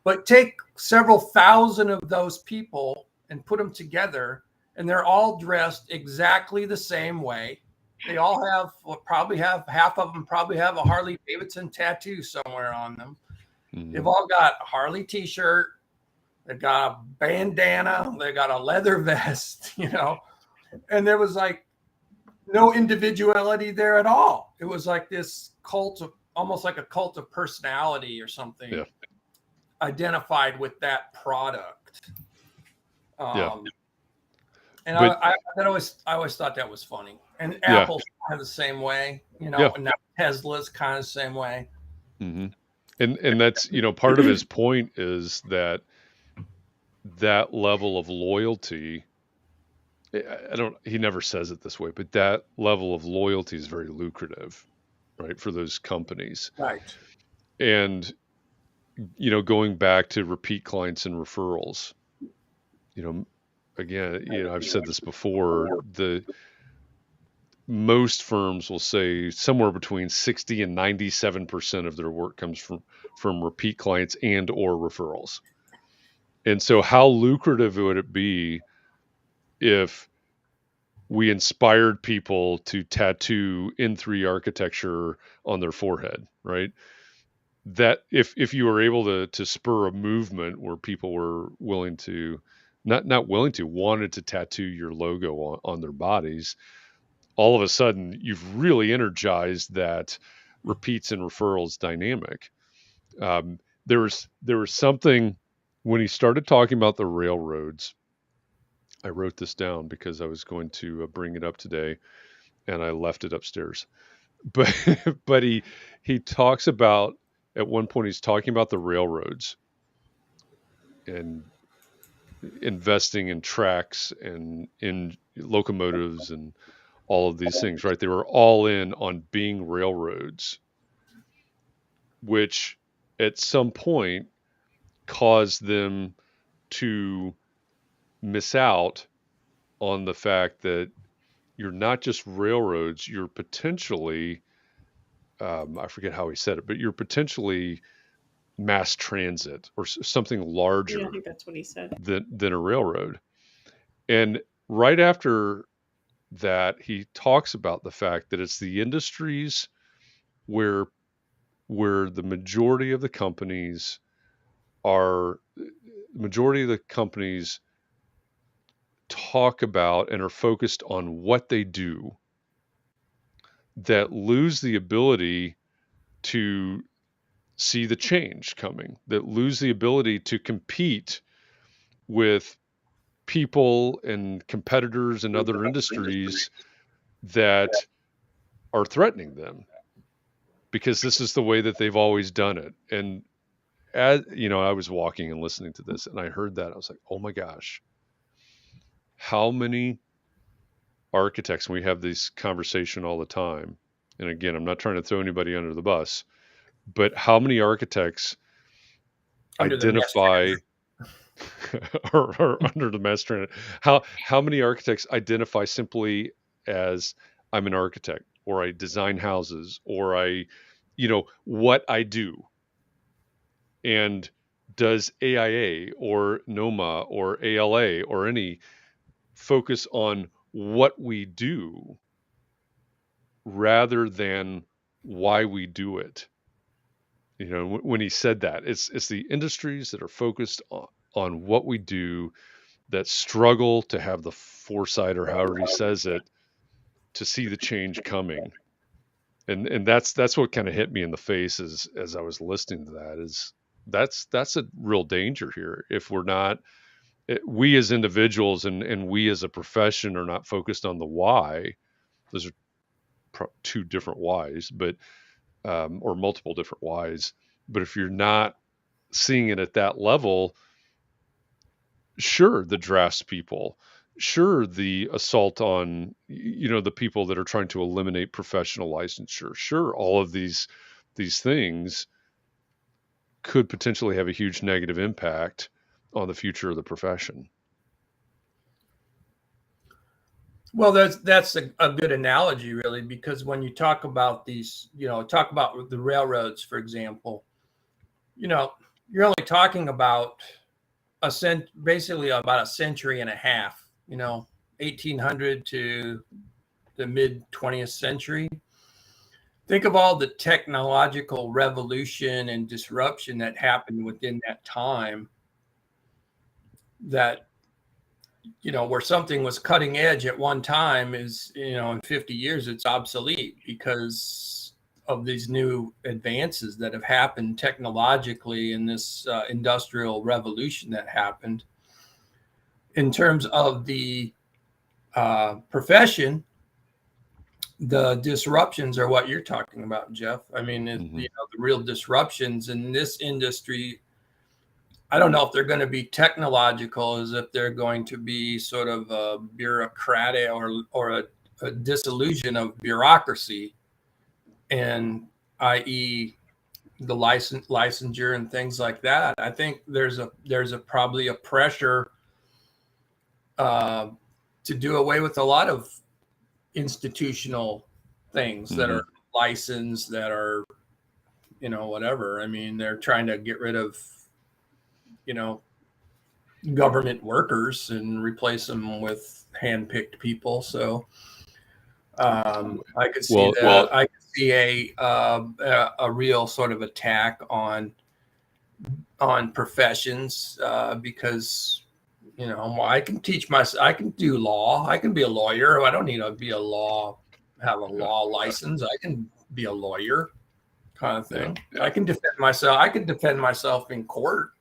But take several thousand of those people and put them together, and they're all dressed exactly the same way. They all have, half of them probably have a Harley Davidson tattoo somewhere on them. Mm-hmm. They've all got a Harley t-shirt. They've got a bandana. They got a leather vest, and there was like no individuality there at all. It was like this almost like a cult of personality or something, identified with that product. And I always thought that was funny. And Apple's kind of the same way, and now Tesla's kind of the same way. Mm-hmm. And that's, part of his point is that level of loyalty, he never says it this way, but that level of loyalty is very lucrative, right, for those companies. Right. And, going back to repeat clients and referrals, again, I've said this before, most firms will say somewhere between 60 and 97% of their work comes from repeat clients and or referrals. And so how lucrative would it be if we inspired people to tattoo N3 architecture on their forehead, right? That if you were able to spur a movement where people were willing to, wanted to tattoo your logo on their bodies, all of a sudden you've really energized that repeats and referrals dynamic. There was something when he started talking about the railroads. I wrote this down because I was going to bring it up today, and I left it upstairs. But he talks about, at one point he's talking about the railroads and investing in tracks and in locomotives and all of these things, right? They were all in on being railroads, which at some point caused them to miss out on the fact that you're not just railroads, you're potentially, I forget how he said it, but you're potentially mass transit or something larger Yeah, I think that's what he said. than a railroad. And right after that, he talks about the fact that it's the industries where the majority of the companies talk about and are focused on what they do, that lose the ability to see the change coming, that lose the ability to compete with people and competitors in other industries that are threatening them, because this is the way that they've always done it. And as you know, I was walking and listening to this and I heard that. I was like, oh my gosh, how many architects, and we have this conversation all the time. And again, I'm not trying to throw anybody under the bus, but how many architects Under the identify or under the mass transit, how many architects identify simply as I'm an architect, or I design houses, or I, what I do. And does AIA or NOMA or ALA or any focus on what we do rather than why we do it? When he said that, it's the industries that are focused on what we do that struggle to have the foresight, or however he says it, to see the change coming. And that's what kind of hit me in the face as I was listening to that, is that's a real danger here. If we're not, we as individuals and we as a profession are not focused on the why. Those are two different whys, but or multiple different whys. But if you're not seeing it at that level, sure, the draftspeople, sure, the assault on, the people that are trying to eliminate professional licensure, sure, all of these things could potentially have a huge negative impact on the future of the profession. Well, that's a good analogy, really, because when you talk about these, talk about the railroads, for example, you're only talking about basically about a century and a half, 1800 to the mid 20th century. Think of all the technological revolution and disruption that happened within that time, that, where something was cutting edge at one time is, in 50 years, it's obsolete because of these new advances that have happened technologically in this industrial revolution that happened. In terms of the profession, the disruptions are what you're talking about, Jeff. I mean, the real disruptions in this industry, I don't know if they're going to be technological, as if they're going to be sort of a bureaucratic or a disillusion of bureaucracy, and i.e. the licensure and things like that. I think there's probably a pressure to do away with a lot of institutional things that are licensed, that are, whatever. I mean, they're trying to get rid of, government workers and replace them with hand-picked people. So I could see that. I could see a real sort of attack on professions because, I can I can do law. I can be a lawyer. I don't need to be have a law license. I can be a lawyer, kind of thing. Yeah. I can defend myself. I can defend myself in court,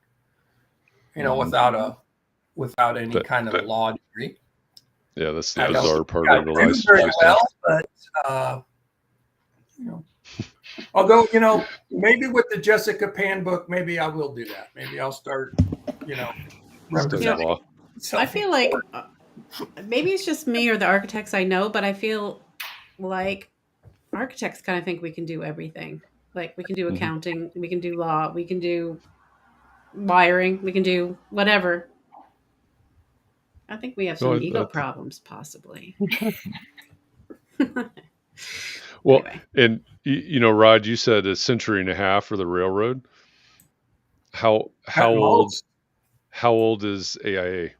without any kind of law degree. Yeah, that's the bizarre part of the license system. Well, but although maybe with the Jessica Pan book, maybe I will do that. Maybe I'll start, representing. I feel like maybe it's just me or the architects I know, but I feel like architects kind of think we can do everything. Like we can do accounting, we can do law, we can do wiring, we can do whatever. I think we have some ego problems, possibly. Well, anyway. And Rod, you said a century and a half for the railroad. how At old most. how old is AIA?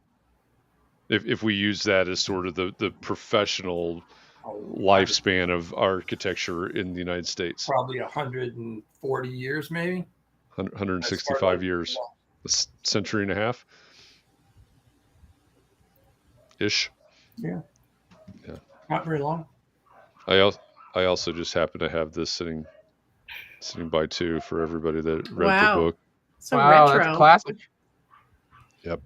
If we use that as sort of the professional lifespan of architecture in the United States, Probably 140 years, maybe. 165 years, a century and a half ish. Yeah. Yeah. Not very long. I also just happen to have this sitting by too for everybody that read Wow. the book. So wow, retro. that's classic. Yep.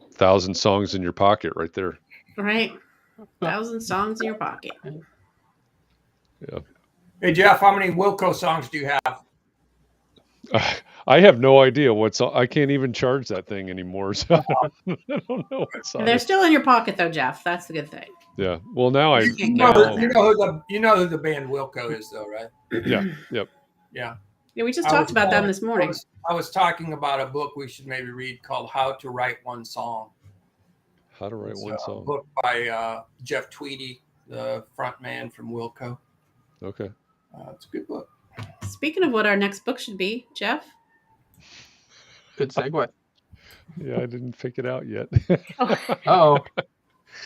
1,000 songs in your pocket right there. Right. 1,000 songs in your pocket. Yeah. Hey, Jeff, how many Wilco songs do you have? I have no idea what's on. I can't even charge that thing anymore. So I don't know what's on They're it. still in your pocket though, Jeff. That's the good thing. Yeah. Well, now I You know now. you know who the band Wilco is, though, right? Yeah. Yep. Yeah. Yeah, we just talked about them this morning. I was talking about a book we should maybe read called How to Write One Song. How to Write It's One a Song. book by Jeff Tweedy, the front man from Wilco. Okay. It's a good book. Speaking of what our next book should be, Jeff. Good segue. Yeah, I didn't pick it out yet. Oh,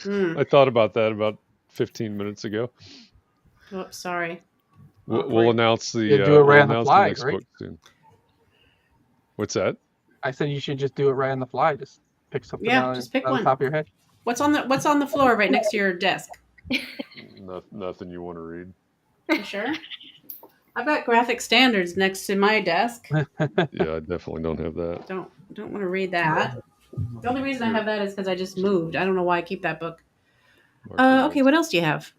I thought about that about 15 minutes ago. Oh, sorry. We'll announce the You do it right on the announce fly, next right? book soon. What's that? I said you should just do it right on the fly. Just pick something out just pick on one. the top of your head. What's on the floor right next to your desk? Nothing you want to read. You sure? I've got graphic standards next to my desk. Yeah, I definitely don't have that. Don't want to read that. The only reason I have that is because I just moved. I don't know why I keep that book. Okay, what else do you have?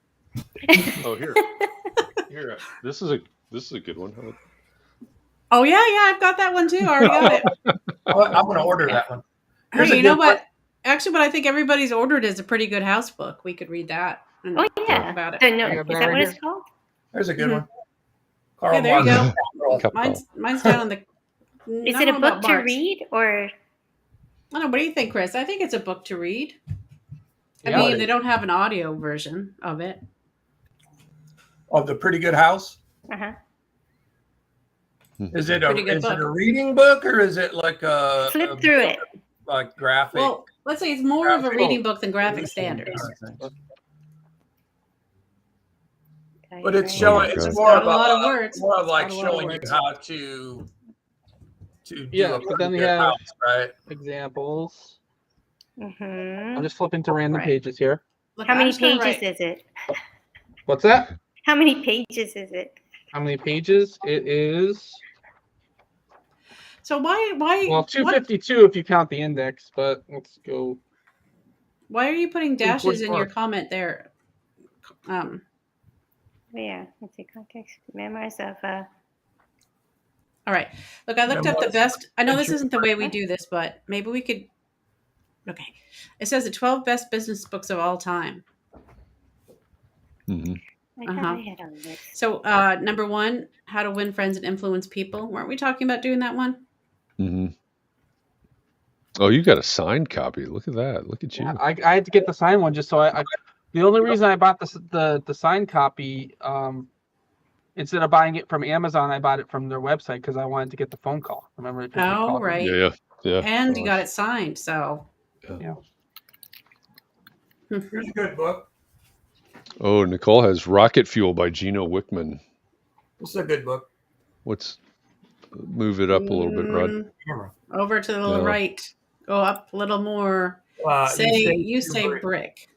Oh, here. This is a good one. Oh yeah, I've got that one too. I already got it. I'm going to order that one. Hey, you know what? Actually, what I think everybody's ordered is a pretty good house book. We could read that and Oh talk yeah. about it. So, no, is that what it's called? There's a good one. Yeah, there you go. Capital. Mine's down on the. Is it a book to read or? I don't know. What do you think, Chris? I think it's a book to read. Yeah. I mean, they don't have an audio version of it. Of the Pretty Good House? Uh-huh. Is it Pretty good it book. a reading book or is it like a Flip through it. like graphic? Well, let's say it's more of a reading book than graphic standards. But it's Oh showing. my It's God. more It's got a lot of words. More of like It's got a lot of showing you words. how to do Yeah, a but then pretty we good have- house, right? Examples. Mm-hmm. I'm just flipping to random Right. pages here. Look, How I'm many just gonna pages write- is it? What's that? How many pages is it? How many pages? It is So why well 252 if you count the index, but let's go. why are you putting dashes in your 244. comment there? Yeah, let's see. Context. Memorize of. All right. Look, I looked up the best. I know this isn't the way we do this, but maybe we could. Okay. It says the 12 best business books of all time. Mhm. I thought I had a list. So, number 1, How to Win Friends and Influence People. Weren't we talking about doing that one? Mhm. Oh, you got a signed copy. Look at that. Look at you. Yeah, I had to get the signed one just so I the only reason I bought the signed copy instead of buying it from Amazon, I bought it from their website because I wanted to get the phone call. Remember? It just Oh, called me. right. Yeah. And you got it signed. So, Yeah. Here's a good book. Oh, Nicole has Rocket Fuel by Gino Wickman. This is a good book. Move it up a little bit, Rod. over to the little Yeah. right. Go up a little more. You say brick.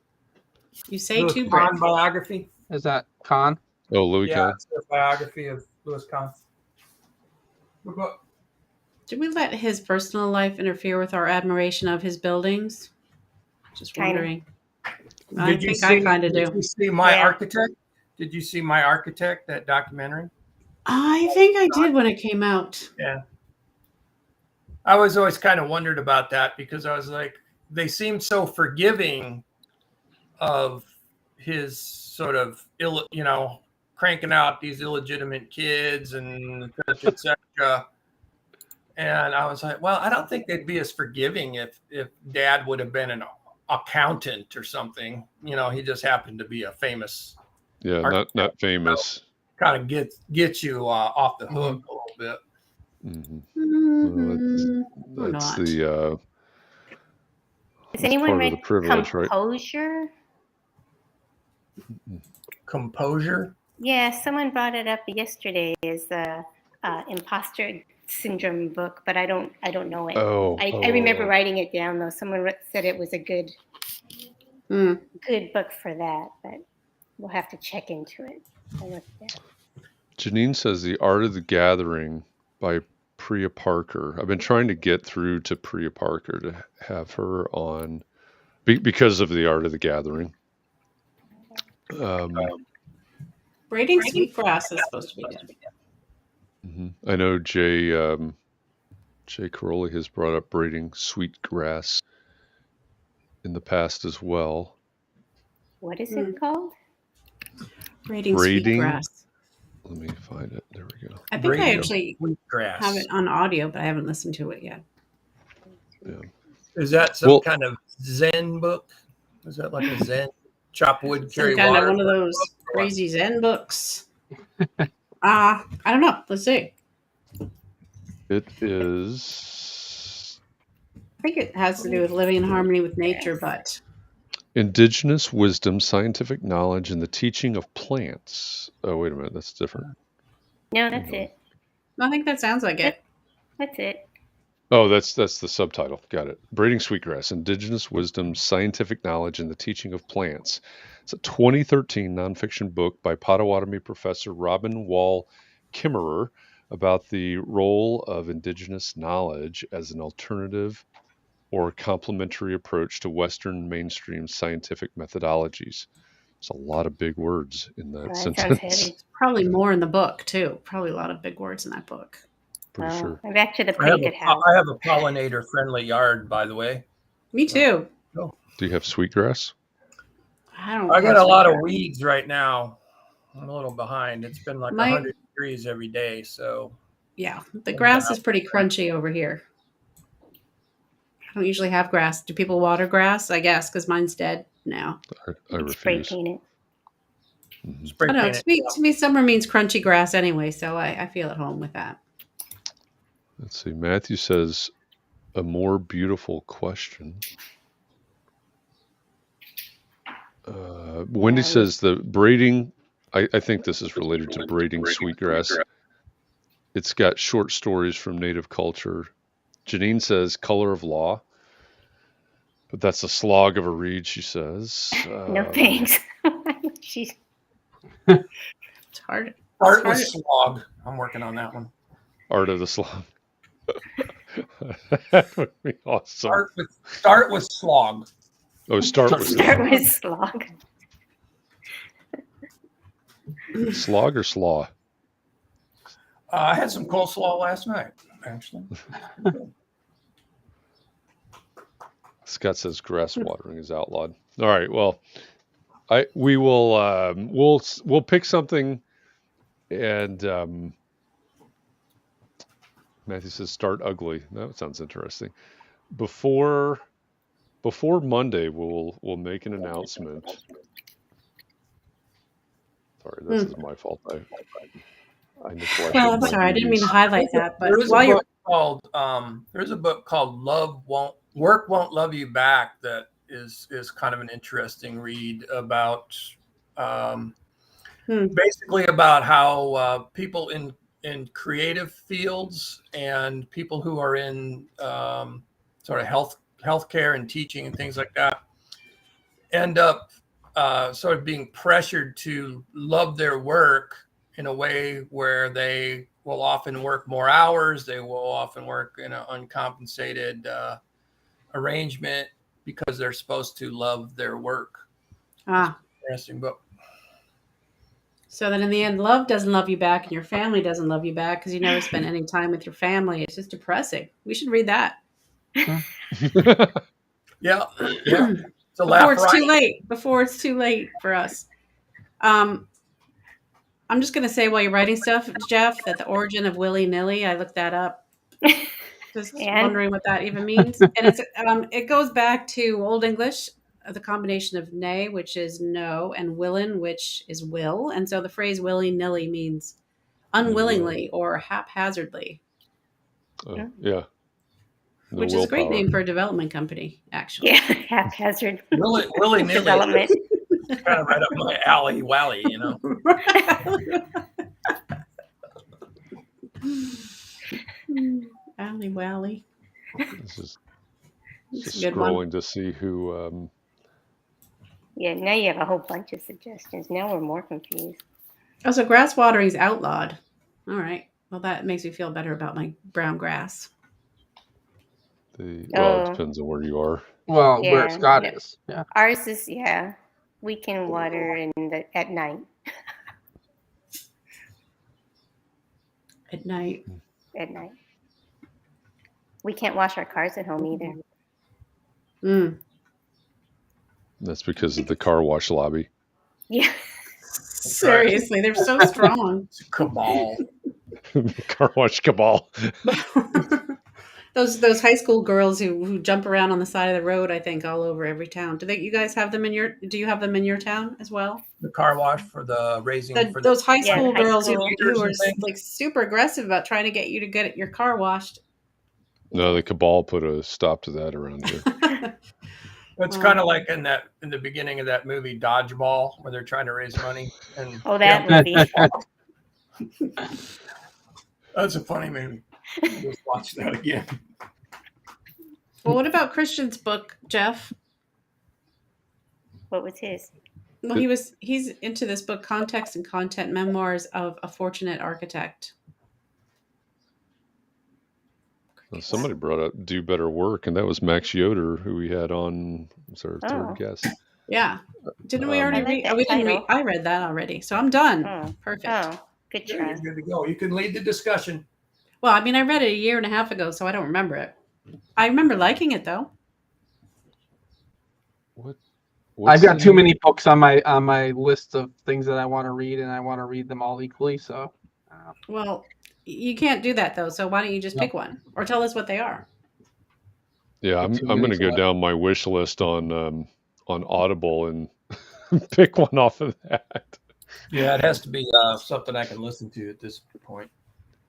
You say Louis two Kahn brick. biography. Is that Con? Oh, Louis Yeah, Kahn. it's a biography of Louis Kahn. Good book. Did we let his personal life interfere with our admiration of his buildings? Just Kinda. wondering. I Did you think see, I kind of Did do. you see My Yeah. Architect? Did you see My Architect, that documentary? I think I did when it came out. Yeah. I was always kind of wondered about that because I was like, they seemed so forgiving of his sort of cranking out these illegitimate kids and et cetera. And I was like, well, I don't think they'd be as forgiving if Dad would have been an accountant or something. He just happened to be a famous. Yeah, not famous. Kind of gets you off the hook a little bit. Mhm. Or That's not. the Has that's anyone part of read the privilege, right? Composure? Composure. Yeah, someone brought it up yesterday as the imposter syndrome book, but I don't know it. Oh, I remember writing it down though. Someone said it was a good book for that, but we'll have to check into it. Janine says The Art of the Gathering by Priya Parker. I've been trying to get through to Priya Parker to have her on because of The Art of the Gathering. Braiding sweetgrass is supposed to be good. I know Jay Caroli has brought up braiding sweetgrass in the past as well. What is it called? Braiding sweetgrass. Let me find it. There we go. I think I actually have it on audio, but I haven't listened to it yet. Yeah. Is that some kind of Zen book? Is that like a Zen chop wood, carry kind water? Of one of those crazy Zen books. I don't know. Let's see. It is. I think it has to do with living in harmony with nature, but. Indigenous wisdom, scientific knowledge, and the teaching of plants. Oh, wait a minute. That's different. No, that's it. I think that sounds like it. That's it. Oh, that's the subtitle. Got it. Braiding Sweetgrass, Indigenous Wisdom, Scientific Knowledge, and the Teaching of Plants. It's a 2013 nonfiction book by Potawatomi professor Robin Wall Kimmerer about the role of indigenous knowledge as an alternative or complementary approach to Western mainstream scientific methodologies. There's a lot of big words in that sentence. It's probably more in the book, too. Probably a lot of big words in that book. Pretty sure. I'm back to the pretty good house. I have a pollinator-friendly yard, by the way. Me too. Do you have sweetgrass? I got a lot of weeds right now. I'm a little behind. It's been like 100 degrees every day, so. Yeah, the grass is pretty crunchy over here. I don't usually have grass. Do people water grass? I guess, because mine's dead now. I refuse. Spray paint it. Spray paint it. To me, summer means crunchy grass anyway, so I feel at home with that. Let's see. Matthew says, a more beautiful question. Wendy says the braiding, I think this is related to braiding sweetgrass. It's got short stories from native culture. Janine says color of law, but that's a slog of a read, she says. No thanks. It's hard. Art with slog. I'm working on that one. Art of the slog. That would be awesome. Start with slog. Oh, start with slog. Slog or slaw? I had some coleslaw last night, actually. Scott says grass watering is outlawed. All right. Well, we will we'll pick something, and Matthew says start ugly. That sounds interesting. Before Monday, we'll make an announcement. Sorry, this is my fault. I neglected. Well, I'm sorry. I didn't mean to highlight that. But there's a book called Work Won't Love You Back that is kind of an interesting read about basically about how people in creative fields and people who are in sort of healthcare and teaching and things like that end up sort of being pressured to love their work in a way where they will often work more hours. They will often work in an uncompensated arrangement because they're supposed to love their work. Interesting book. So then in the end, love doesn't love you back and your family doesn't love you back because you never spend any time with your family. It's just depressing. We should read that. Yeah. Before it's too late for us. I'm just going to say while you're writing stuff, Jeff, that the origin of willy-nilly, I looked that up. Just wondering what that even means. And it's it goes back to Old English, the combination of nay, which is no, and willin, which is will. And so the phrase willy-nilly means unwillingly or haphazardly. Oh, yeah. No Which is a great willpower. name for a development company, actually. Yeah, haphazard Willy nilly. development. Kind of right up my alley wally, you know. Alley Wally. This is It's just a good one. scrolling to see who. Yeah, now you have a whole bunch of suggestions. Now we're more confused. Oh, so grass watering is outlawed. All right. Well, that makes me feel better about my brown grass. Well, it Oh. depends on where you are. Well, where Yeah, Scott yeah. is. Yeah. Ours is, we can water at night. At night. At night. We can't wash our cars at home either. Mm. That's because of the car wash lobby. Yeah. Seriously, they're so strong. It's a cabal. Car wash cabal. Those high school girls who jump around on the side of the road, I think, all over every town. You guys have them do you have them in your town as well? The car wash for the raising for Those high school high girls school who are and things. like super aggressive about trying to get you to get your car washed. No, the cabal put a stop to that around here. It's kind of like in the beginning of that movie Dodgeball, where they're trying to raise money. And Oh, that movie. That's a funny movie. Just watch that again. Well, what about Christian's book, Jeff? What was his? Well, he's into this book, Context and Content: Memoirs of a Fortunate Architect. Well, somebody brought up Do Better Work, and that was Max Yoder, who we had on. Was our third guest. Yeah. Didn't we already I like read? that We didn't read. title. I read that already, so I'm done. Oh. Perfect. Oh, good Yeah, try. you're good to go. You can lead the discussion. Well, I mean, I read it a year and a half ago, so I don't remember it. I remember liking it though. What's I've got the too name? many books on my list of things that I want to read, and I want to read them all equally. So, Well, you can't do that though. So why don't you just pick one or tell us what they are? Yeah, I'm Too going many to go to- down my wish list on Audible and pick one off of that. Yeah, it has to be something I can listen to at this point.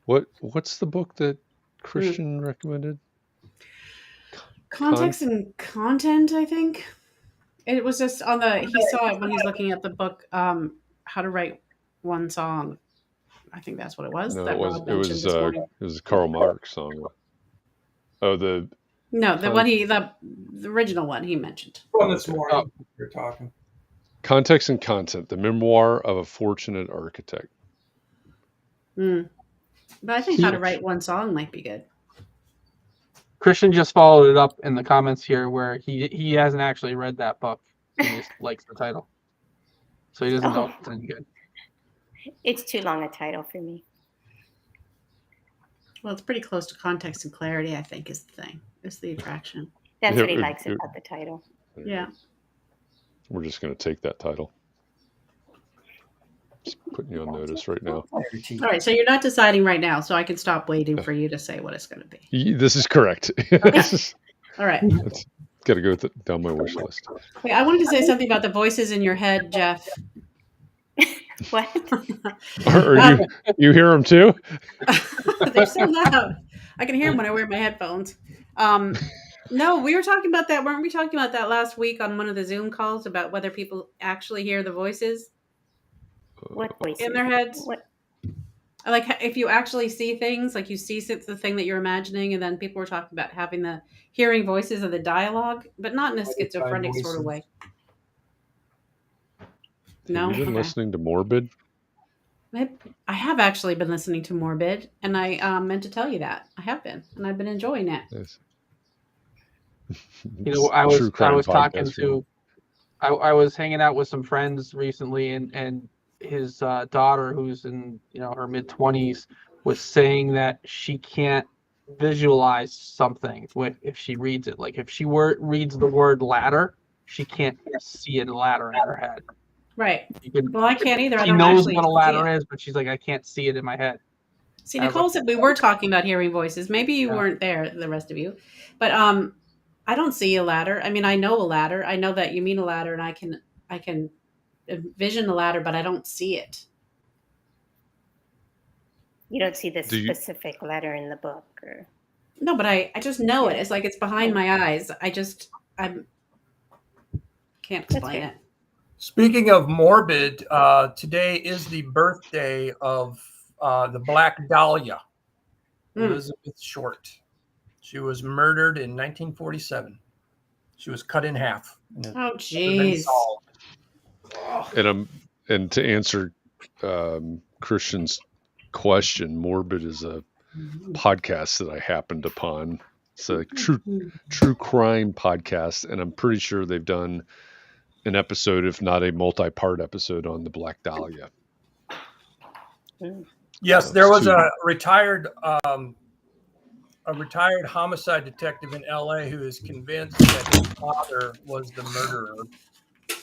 What's the book that Christian recommended? Context and Content, I think. It was just on he saw it when he was looking at the book, How to Write One Song. I think that's what it was. No, that it was Rob mentioned this morning. it was a Karl Marx song. Oh, the original one he mentioned. Well, this morning you're talking. Context and Content: The Memoir of a Fortunate Architect. But I think How to Write One Song might be good. Christian just followed it up in the comments here, where he hasn't actually read that book. He just likes the title, so he doesn't know if it's any good. It's too long a title for me. Well, it's pretty close to Context and Clarity, I think, is the thing. It's the attraction. That's what he likes about the title. Yeah. We're just going to take that title. Just putting you on notice right now. All right, so you're not deciding right now, so I can stop waiting for you to say what it's going to be. This is correct. All right. It's got to go down my wish list. Wait, I wanted to say something about the voices in your head, Jeff. What? Are you hear them too? They're so loud. I can hear them when I wear my headphones. No, we were talking about that. Weren't we talking about that last week on one of the Zoom calls about whether people actually hear the voices What voices? in their heads? What? Like if you actually see things, like you see the thing that you're imagining, and then people were talking about having the hearing voices of the dialogue, but not in a schizophrenic sort of way. No, Have you been Okay. listening to Morbid? I have actually been listening to Morbid, and I meant to tell you that I have been, and I've been enjoying it. Yes. You know, I was talking podcast to, I was hanging out with some friends recently, and his daughter, who's in her mid-20s, was saying that she can't visualize something if she reads it. Like if she reads the word ladder, she can't see a ladder in her head. Right. Well, I can't either. She knows what a ladder is, but she's like, I can't see it in my head. See, Nicole said we were talking about hearing voices. Maybe you weren't there, the rest of you, but I don't see a ladder. I mean, I know a ladder. I know that you mean a ladder, and I can envision the ladder, but I don't see it. You don't see the specific letter in the book, or No, but I just know it. It's like it's behind my eyes. I can't explain fair. it. Speaking of morbid, today is the birthday of the Black Dahlia, Elizabeth Short. She was murdered in 1947. She was cut in half. Oh, jeez. And to answer Christian's question, Morbid is a podcast that I happened upon. It's a true crime podcast, and I'm pretty sure they've done an episode, if not a multi-part episode, on the Black Dahlia. Yes, there was a retired homicide detective in LA who is convinced that his father was the murderer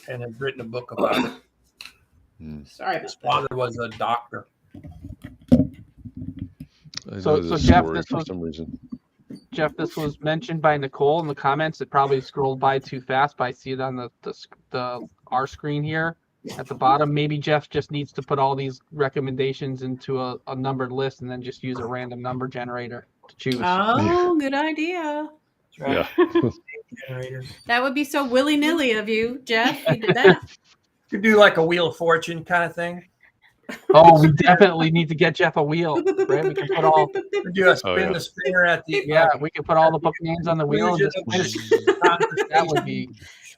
and has written a book about it. Sorry, his father was a doctor. So Jeff, this for was some reason. Jeff, this was mentioned by Nicole in the comments. It probably scrolled by too fast, but I see it on our screen here at the bottom. Maybe Jeff just needs to put all these recommendations into a numbered list and then just use a random number generator to choose. Oh, good idea. Right. Yeah. That would be so willy-nilly of you, Jeff. You did that. You could do like a Wheel of Fortune kind of thing. Oh, we definitely need to get Jeff a wheel, right? We can put all. Do a spin the spinner at the. Yeah, we can put all the book names on the wheel and just that would be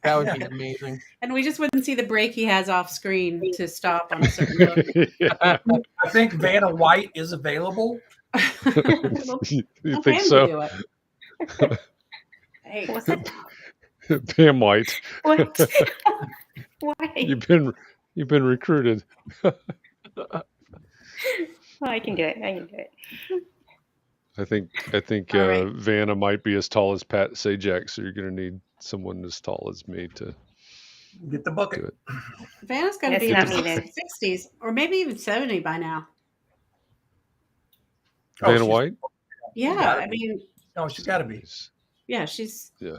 amazing. And we just wouldn't see the break he has off screen to stop on a certain book. I think Vanna White is available. You think so? Hey, Pam White. What? Why? You've been recruited. Oh, I can do it. I think right. Vanna might be as tall as Pat Sajak, so you're going to need someone as tall as me to get the bucket. Do it. Vanna's got to be in the 60s or maybe even 70 by now. Vanna White? Yeah, I mean. No, she's got to be. Yeah, she's. Yeah.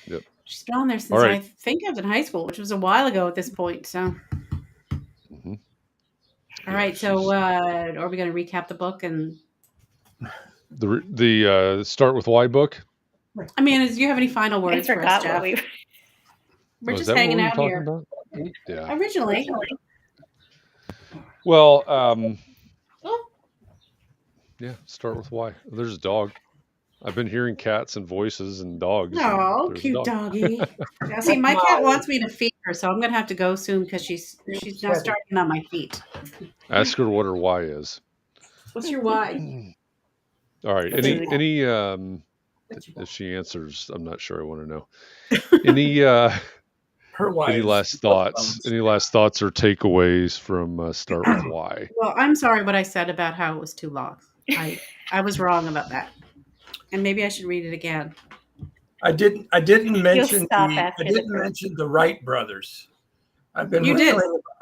Yep. She's been on there since I think I was in high school, which was a while ago at this point. So. Mm-hmm. All right. So, are we going to recap the book and the Start with Why book? I mean, do you have any final words for us, Jeff? We're just hanging out here. About? Yeah. Originally. Well, yeah. Start with why. There's a dog. I've been hearing cats and voices and dogs. Oh, cute doggy. Now, see, my cat wants me to feed her, so I'm gonna have to go soon because she's now starting on my feet. Ask her what her why is. What's your why? All right. Any if she answers, I'm not sure. I want to know. Any her why? Any last thoughts? Any last thoughts or takeaways from Start with Why? Well, I'm sorry what I said about how it was too long. I was wrong about that. And maybe I should read it again. I didn't mention the Wright brothers. I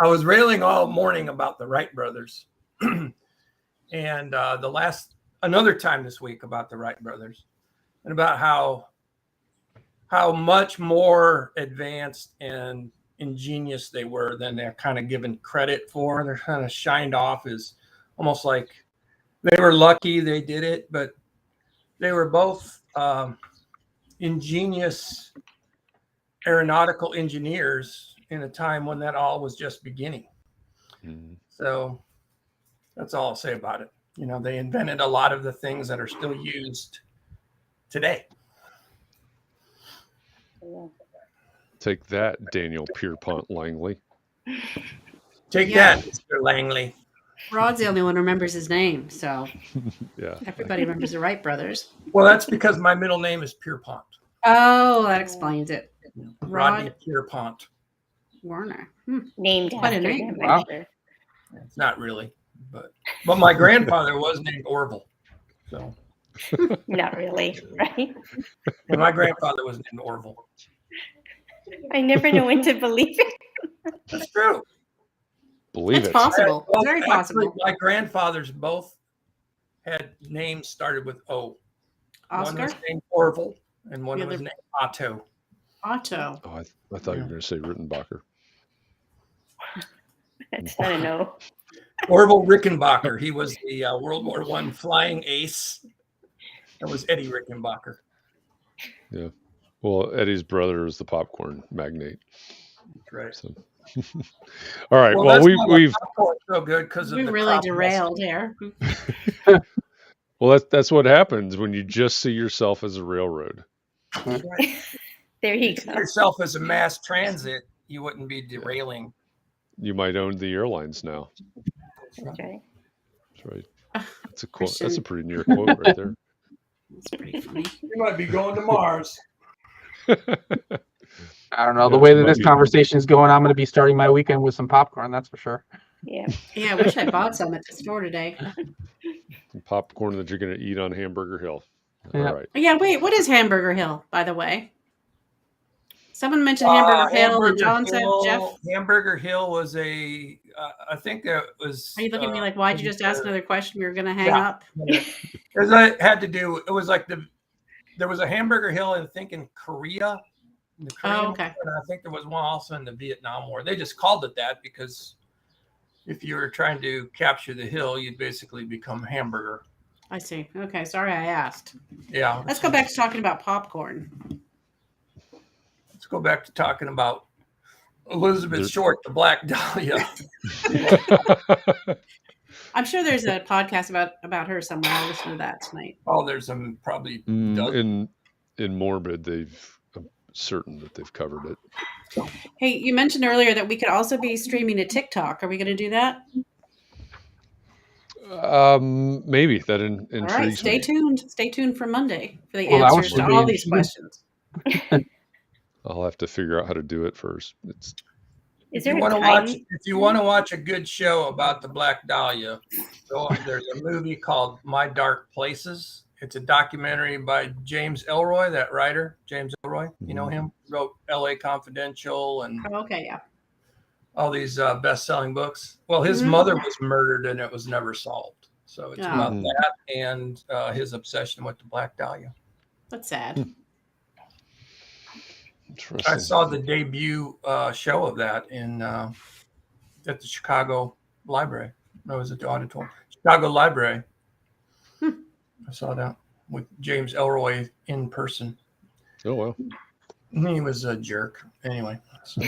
was railing all morning about the Wright brothers, and another time this week about the Wright brothers, and about how much more advanced and ingenious they were than they're kind of given credit for. They're kind of shined off as almost like they were lucky they did it, but they were both ingenious aeronautical engineers in a time when that all was just beginning. Mm-hmm. So that's all I'll say about it. You know, they invented a lot of the things that are still used today. Take that, Daniel Pierpont Langley. Take that, Mr. Langley. Rod's the only one who remembers his name, so yeah, everybody remembers the Wright brothers. Well, that's because my middle name is Pierpont. Oh, that explains it. Rodney Pierpont Warner. Named after him. Wow. It's not really, but my grandfather was named Orville. So not really, right? And my grandfather was named Orville. I never know when to believe it. That's true. Believe it's possible. Well, very possible. My grandfathers both had names started with O. Oscar? One was named Orville, and one was named Otto. Otto. Oh, I thought you were going to say Rittenbacher. That's not a no. Orville Rickenbacker. He was the World War I flying ace. That was Eddie Rickenbacker. Yeah. Well, Eddie's brother is the popcorn magnate. That's right. So. All right. Well, that's why we've popcorn's so good because of We the really crop derailed here. well, that's what happens when you just see yourself as a railroad. That's right. There you If you see go. yourself as a mass transit, you wouldn't be derailing. You might own the airlines now. That's right. That's right. That's a quote. Christian. That's a pretty near quote right there. It's pretty funny. You might be going to Mars. I don't know. The Yeah, way it that might this be. conversation is going, I'm going to be starting my weekend with some popcorn. That's for sure. Yeah. Yeah, I wish I bought some at the store today. Popcorn that you're going to eat on Hamburger Hill. Yeah. All right. Yeah, wait, what is Hamburger Hill, by the way? Someone mentioned Hamburger Hill, and John said, Jeff, Hamburger Hill was I think that was. are you looking at me like, why'd you just ask another question? We were going to hang Yeah. up. Because it had to do. It was like there was a Hamburger Hill, I think, in Korea. In the Korean Oh, okay. War, and I think there was one also in the Vietnam War. They just called it that because if you were trying to capture the hill, you'd basically become hamburger. I see. Okay, sorry I asked. Yeah. Let's go back to talking about popcorn. Let's go back to talking about Elizabeth Short, the Black Dahlia. I'm sure there's a podcast about her somewhere. I'll listen to that tonight. Oh, there's some probably dozen. In Morbid, I'm certain that they've covered it. Hey, you mentioned earlier that we could also be streaming to TikTok. Are we going to do that? Maybe that intrigues All right, stay me. tuned. Stay tuned for Monday for the Well, that answers would to be all these interesting. questions. I'll have to figure out how to do it first. Is If there you a want to time? if you want to watch a good show about the Black Dahlia, there's a movie called My Dark Places. It's a documentary by James Ellroy, that writer, James Ellroy. You know him? Wrote L.A. Confidential and Oh, okay, yeah. all these best-selling books. Well, his mother was murdered and it was never solved. So it's about that and his obsession with the Black Dahlia. That's sad. I saw the debut show of that at the Chicago Library. No, it was at the auditorium. Chicago Library. I saw that with James Ellroy in person. Oh, well. He was a jerk. Anyway. So.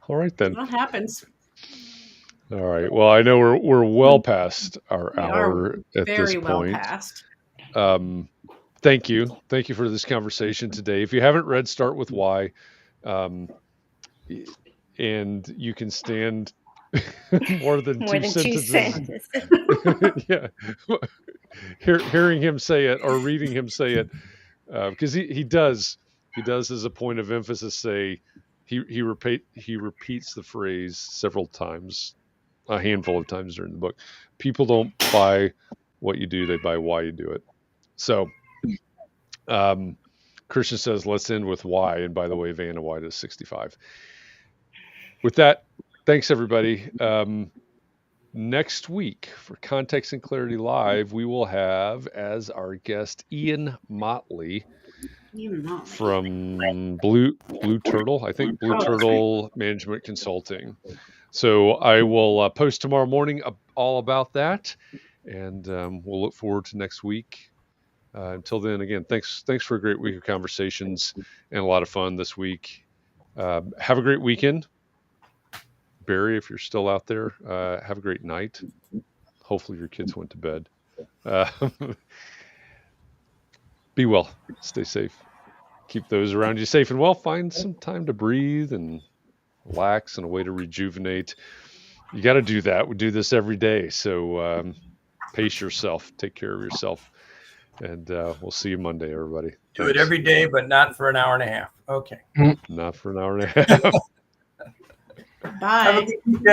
All right, then. That happens. All right. Well, I know we're well past our We hour are at this very well point. past. Thank you for this conversation today. If you haven't read Start With Why, and you can stand more than two sentences. Yeah, hearing him say it or reading him say it, because he does as a point of emphasis say he repeats the phrase several times, a handful of times during the book. People don't buy what you do; they buy why you do it. So. Christian says, let's end with why. And by the way, Vanna White is 65. With that, thanks everybody. Next week for Context and Clarity Live, we will have as our guest Ian Motley from Blue Turtle, I think Blue Turtle Management Consulting. So I will post tomorrow morning all about that. And we'll look forward to next week. Until then, again, thanks for a great week of conversations and a lot of fun this week. Have a great weekend. Barry, if you're still out there, have a great night. Hopefully your kids went to bed. Be well. Stay safe. Keep those around you safe and well. Find some time to breathe and relax and a way to rejuvenate. You got to do that. We do this every day. So pace yourself. Take care of yourself. And we'll see you Monday, everybody. Do it every day, but not for an hour and a half. Okay. Not for an hour and a half. Bye. Have a good weekend.